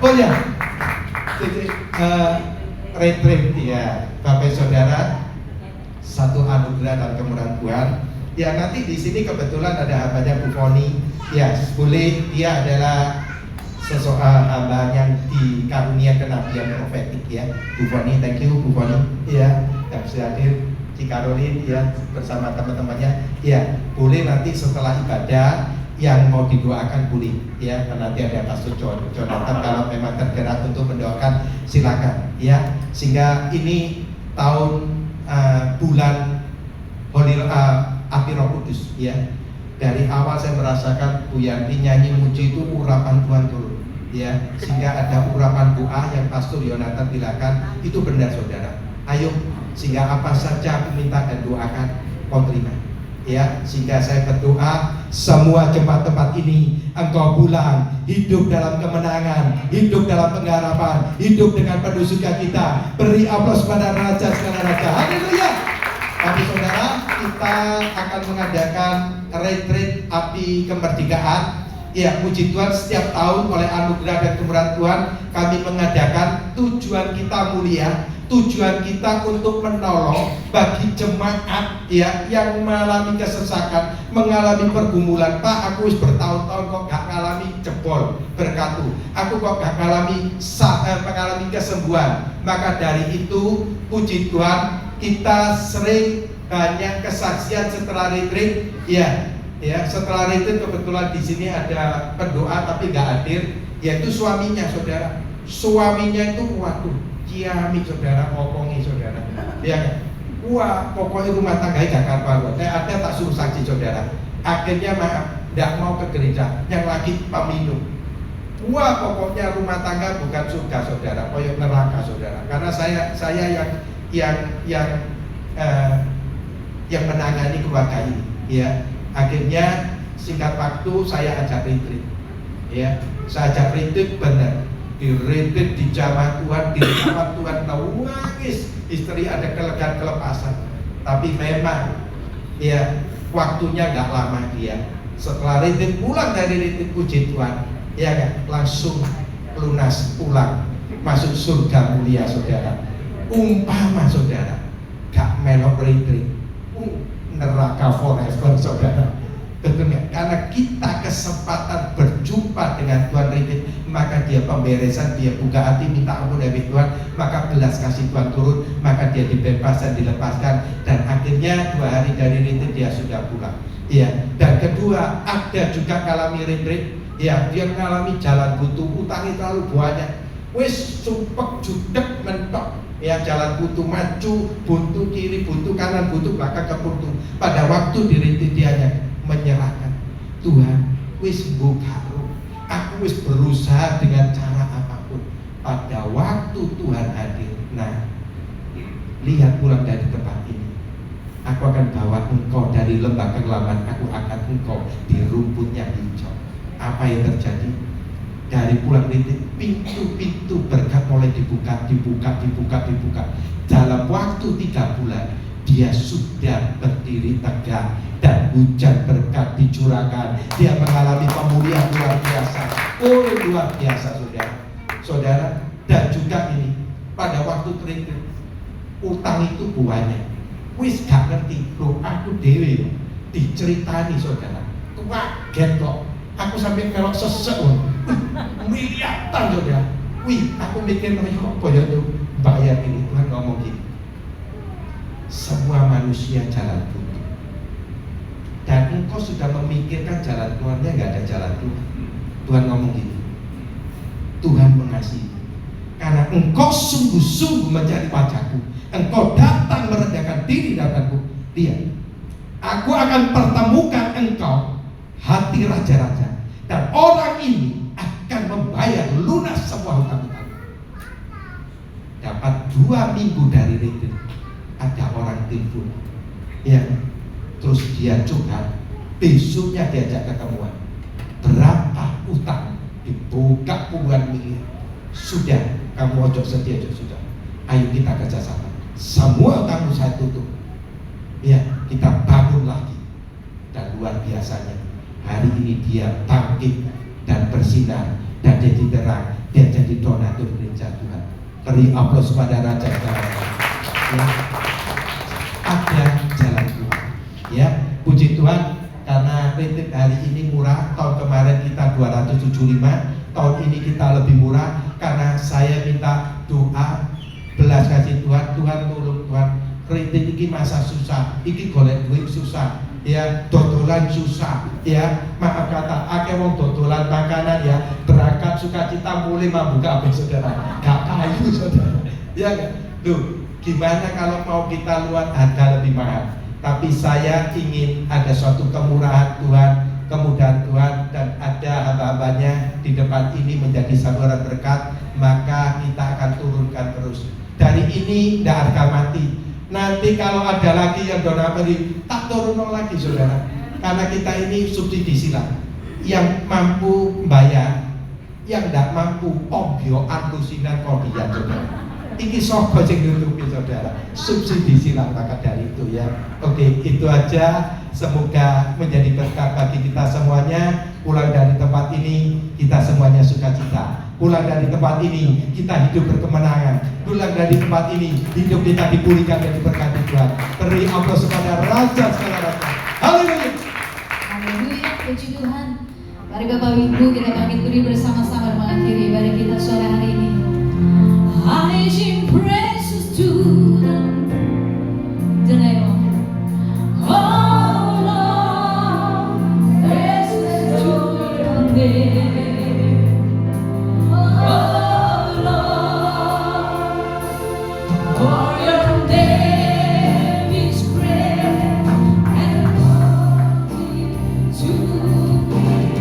oh ya, jadi retreat ya, Bapak Saudara, satu anugerah dan kemurahan Tuhan. Ya nanti di sini kebetulan ada hambanya Bu Foni. Ya boleh, dia adalah seseorang hamba yang dikarunia kenabian profetik ya. Bu Foni, thank you Bu Foni. Ya, yang bisa hadir. Ci Karolin ya bersama teman-temannya. Ya boleh nanti setelah ibadah yang mau didoakan boleh ya, nanti ada Pastor Jonathan kalau memang tergerak untuk mendoakan silakan ya. Sehingga ini tahun bulan api Roh Kudus ya. Dari awal saya merasakan Bu Yanti nyanyi muji itu urapan Tuhan turun ya, sehingga ada urapan doa yang Pastor Jonathan bilakan itu benar saudara. Ayo, sehingga apa saja aku minta dan doakan kau terima ya. Sehingga saya berdoa semua tempat-tempat ini engkau pulang hidup dalam kemenangan, hidup dalam pengharapan, hidup dengan penuh sukacita. Beri aplaus pada Raja segala Raja. Haleluya. Tapi saudara, kita akan mengadakan retreat api kemerdekaan. Ya, puji Tuhan, setiap tahun oleh anugerah dan kemurahan Tuhan kami mengadakan. Tujuan kita mulia, tujuan kita untuk menolong bagi jemaat ya yang mengalami kesesakan, mengalami pergumulan. Pak, aku wis bertahun-tahun kok gak ngalami jebol berkatu, aku kok gak mengalami kesembuhan. Maka dari itu puji Tuhan, kita sering banyak kesaksian setelah retreat ya. Ya, setelah retreat kebetulan di sini ada pendoa tapi nggak hadir, yaitu suaminya saudara. Suaminya itu waduh, kiami saudara, ngomongi saudara. Ya, wah pokoknya rumah tangganya gak karuan. Ada tak suruh saksi saudara. Akhirnya maaf, nggak mau ke gereja, yang lagi peminum. Wah pokoknya rumah tangga bukan surga saudara, koyok neraka saudara. Karena saya yang menangani keluarga ini ya. Akhirnya singkat waktu saya ajak retreat ya. Saya ajak retreat benar. Di retreat di jamaah Tuhan, di jamaah Tuhan nangis, istri ada kelegaan kelepasan. Tapi memang ya waktunya nggak lama dia. Setelah retreat pulang dari retreat puji Tuhan ya kan, langsung lunas pulang masuk surga mulia saudara. Umpama saudara gak melok retreat neraka forever saudara. Betul gak? Karena kita kesempatan berjumpa dengan Tuhan retreat, maka dia pemberesan, dia buka hati minta ampun dari Tuhan, maka belas kasih Tuhan turun, maka dia dibebaskan, dilepaskan, dan akhirnya 2 hari dari retreat dia sudah pulang. Iya. Dan kedua, ada juga mengalami retreat, ya dia mengalami jalan buntu, utangnya terlalu banyak, wis sumpek judek mentok. Ya jalan buntu maju, buntu kiri, buntu kanan, buntu belakang ke buntu. Pada waktu diri dia menyerahkan, Tuhan wis buka, aku wis berusaha dengan cara apapun. Pada waktu Tuhan hadir, nah lihat pulang dari tempat ini, aku akan bawa engkau dari lembah kegelapan, aku akan engkau di rumput yang hijau. Apa yang terjadi? Dari pulang retreat, pintu-pintu berkat mulai dibuka. Dalam waktu 3 bulan dia sudah berdiri tegak dan hujan berkat dicurahkan. Dia mengalami pemulihan luar biasa. Oh luar biasa saudara. Dan juga ini pada waktu retreat utang itu banyak. Wis gak ngerti, loh aku dewe diceritani saudara. Kaget kok. Aku sampai melok sesek miliaran saudara. Wih, aku mikir apa ya tuh bayar ini. Tuhan ngomong gini, semua manusia jalan buntu, dan engkau sudah memikirkan jalan keluarnya, nggak ada jalan keluar. Tuhan ngomong gini, Tuhan mengasihi, Karena engkau sungguh-sungguh mencari wajahku, engkau datang merendahkan diri hadapanku. Lihat, aku akan pertemukan engkau hati raja-raja, dan orang ini akan membayar lunas semua hutang-hutang. Dapat 2 minggu dari retreat, ada orang telepon, ya, terus dia curhat. Besoknya diajak ketemuan. Berapa utang? Dibuka puluhan miliar. Sudah, kamu ojo sedih aja sudah. Ayo kita kerjasama. Semua utangmu saya tutup. Ya, kita bangun lagi. Dan luar biasanya, hari ini dia bangkit dan bersinar dan jadi terang. Dia jadi donatur gereja Tuhan. Beri aplaus pada Raja kita. Ya. Ada jalan Tuhan. Ya, puji Tuhan. Karena retreat hari ini murah, tahun kemarin kita 275, tahun ini kita lebih murah. Karena saya minta doa, belas kasih Tuhan, Tuhan tolong Tuhan. Retreat ini masa susah, ini golek duit susah, ya, dodolan susah, ya, maaf kata, akeh wong dodolan makanan ya, berangkat sukacita mulai membuka apa saudara, gak kayu saudara, ya kan? Loh, gimana kalau mau kita luar harga lebih mahal? Tapi saya ingin ada suatu kemurahan Tuhan, kemudahan Tuhan, dan ada hamba-hambanya di depan ini menjadi saluran berkat, maka kita akan turunkan terus. Dari ini tidak harga mati. Nanti kalau ada lagi yang donatur, tak turun lagi saudara. Karena kita ini subsidi silang. Yang mampu bayar, yang tidak mampu ombyoan lusinan kopian saudara. Ini sopo sing nutupi saudara, subsidi silang. Maka dari itu ya, oke, itu aja. Semoga menjadi berkat bagi kita semuanya. Pulang dari tempat ini kita semuanya sukacita. Pulang dari tempat ini kita hidup berkemenangan. Pulang dari tempat ini hidup kita dipulihkan dan diberkati Tuhan. Beri aplaus kepada Raja segala raja. Haleluya. Haleluya, puji Tuhan. Mari Bapak Ibu kita bangkit berdiri bersama-sama dan mengakhiri ibadah kita sore hari ini. I sing praises to the name of oh Lord, praises to your name, oh Lord, for your name is great and worthy to be praised.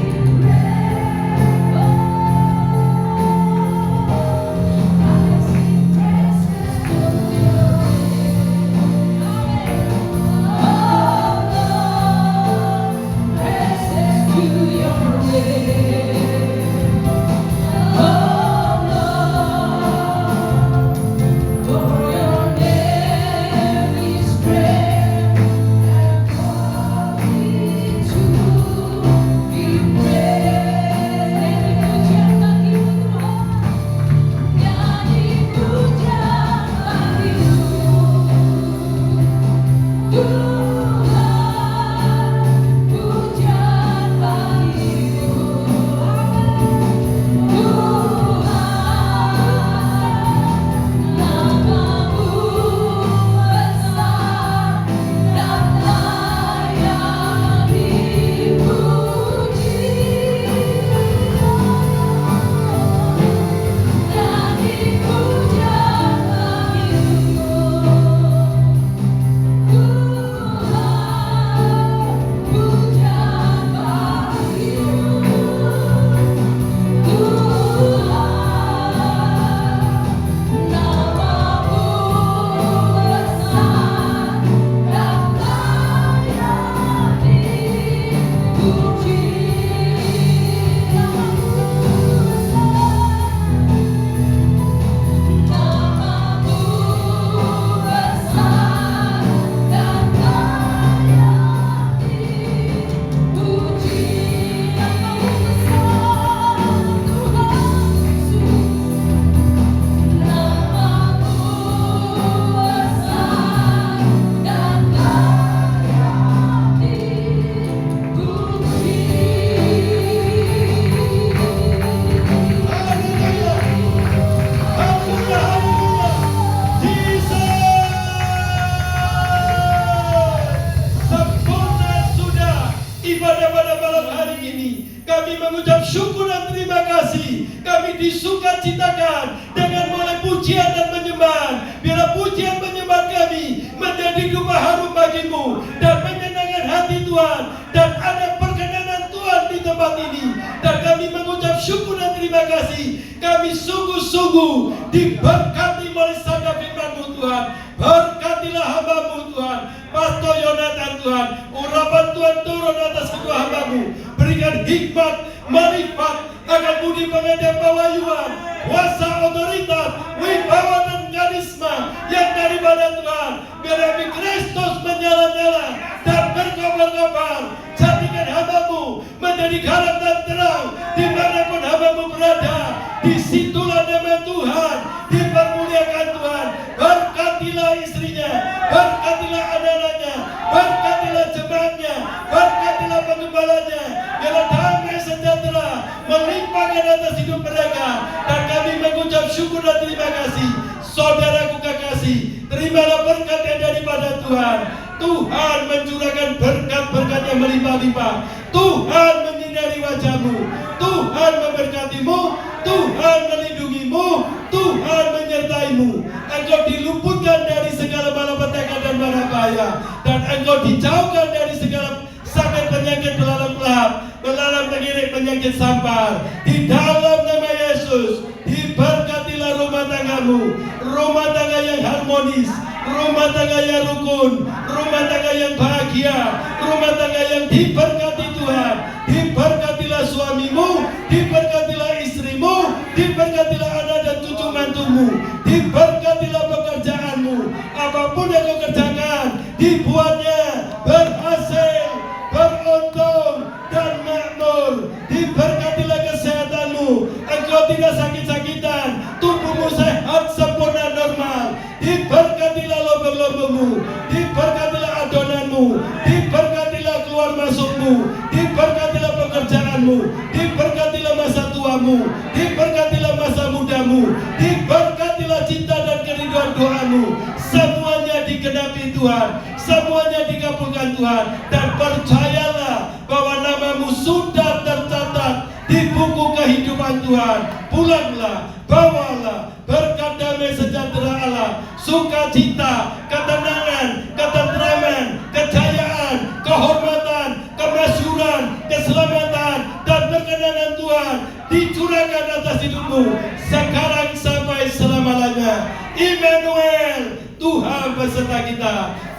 malam hari ini kami mengucap syukur dan terima kasih. Kami disukacitakan dengan mulai pujian dan penyembahan. Biarlah pujian penyembahan kami menjadi dupa harum bagimu dan menyenangkan hati Tuhan, dan ada perkenanan Tuhan di tempat ini. Dan kami mengucap syukur dan terima kasih. Kami sungguh-sungguh diberkati oleh sabda firman-Mu Tuhan. Berkatilah hamba-Mu Tuhan, Pastor Yonatan Tuhan. Urapan Tuhan turun atas kedua hamba-Mu. Berikan hikmat, marifat, akan budi pengertian pewahyuan, kuasa, otoritas, wibawa dan karisma yang daripada Tuhan. Biar api Kristus menyala-nyala dan berkobar-kobar. Jadikan hamba-Mu menjadi garam dan terang dimanapun hamba-Mu berada. Disitulah nama Tuhan dipermuliakan Tuhan. Berkatilah istrinya, berkatilah anak-anaknya, berkatilah jemaatnya, berkatilah penggembalanya. Biarlah damai sejahtera melimpahkan atas hidup mereka. Dan kami mengucap syukur dan terima kasih. Saudaraku kekasih, terimalah berkat yang daripada Tuhan. Tuhan mencurahkan berkat-berkat yang melimpah-limpah. Tuhan menyinari wajah-Mu, Tuhan memberkati-Mu, Tuhan melindungi-Mu, Tuhan menyertai-Mu. Engkau diluputkan dari segala malapetaka dan bahaya, dan engkau dijauhkan dari segala sakit penyakit belalang pengirik penyakit sampar. Di dalam nama Yesus, diberkatilah rumah tanggamu, rumah tangga yang harmonis, rumah tangga yang rukun, rumah tangga yang bahagia, rumah tangga yang diberkati Tuhan. Diberkatilah suamimu, diberkatilah istrimu, diberkatilah anak dan cucu mantumu, diberkatilah pekerjaanmu. Apapun yang kau kerjakan, dibuatnya berhasil, beruntung dan makmur. Diberkatilah kesehatanmu, engkau tidak sakit-sakitan, tubuhmu sehat sempurna normal. Diberkatilah lubang-lubangmu, diberkatilah adonanmu, diberkatilah keluar masukmu, diberkatilah pekerjaanmu, diberkatilah masa tuamu, diberkatilah masa mudamu, diberkatilah cinta dan kerinduan doamu. Semuanya digenapi Tuhan, semuanya dikabulkan Tuhan. Dan percayalah bahwa namamu sudah tercatat di buku kehidupan Tuhan. Pulanglah, bawalah berkat damai sejahtera Allah, sukacita, ketenangan, ketentraman, kejayaan, kehormatan, kemasyhuran, keselamatan, dan perkenanan Tuhan dicurahkan atas hidupmu sekarang sampai selama-lamanya. Immanuel, Tuhan beserta kita.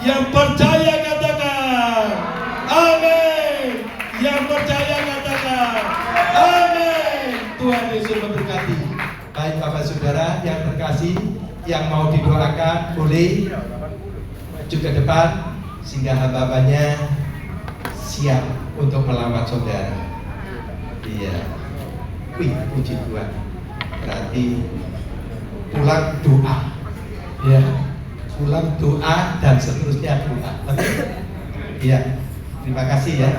Yang percaya katakan amin. Yang percaya katakan amin. Tuhan Yesus memberkati. Baik Bapak Saudara yang terkasih, yang mau didoakan boleh maju ke depan sehingga hamba-hambanya siap untuk melawat saudara. Iya. Wih, puji Tuhan. Berarti pulang doa. Ya. Pulang doa dan seterusnya doa. Iya. Terima kasih ya.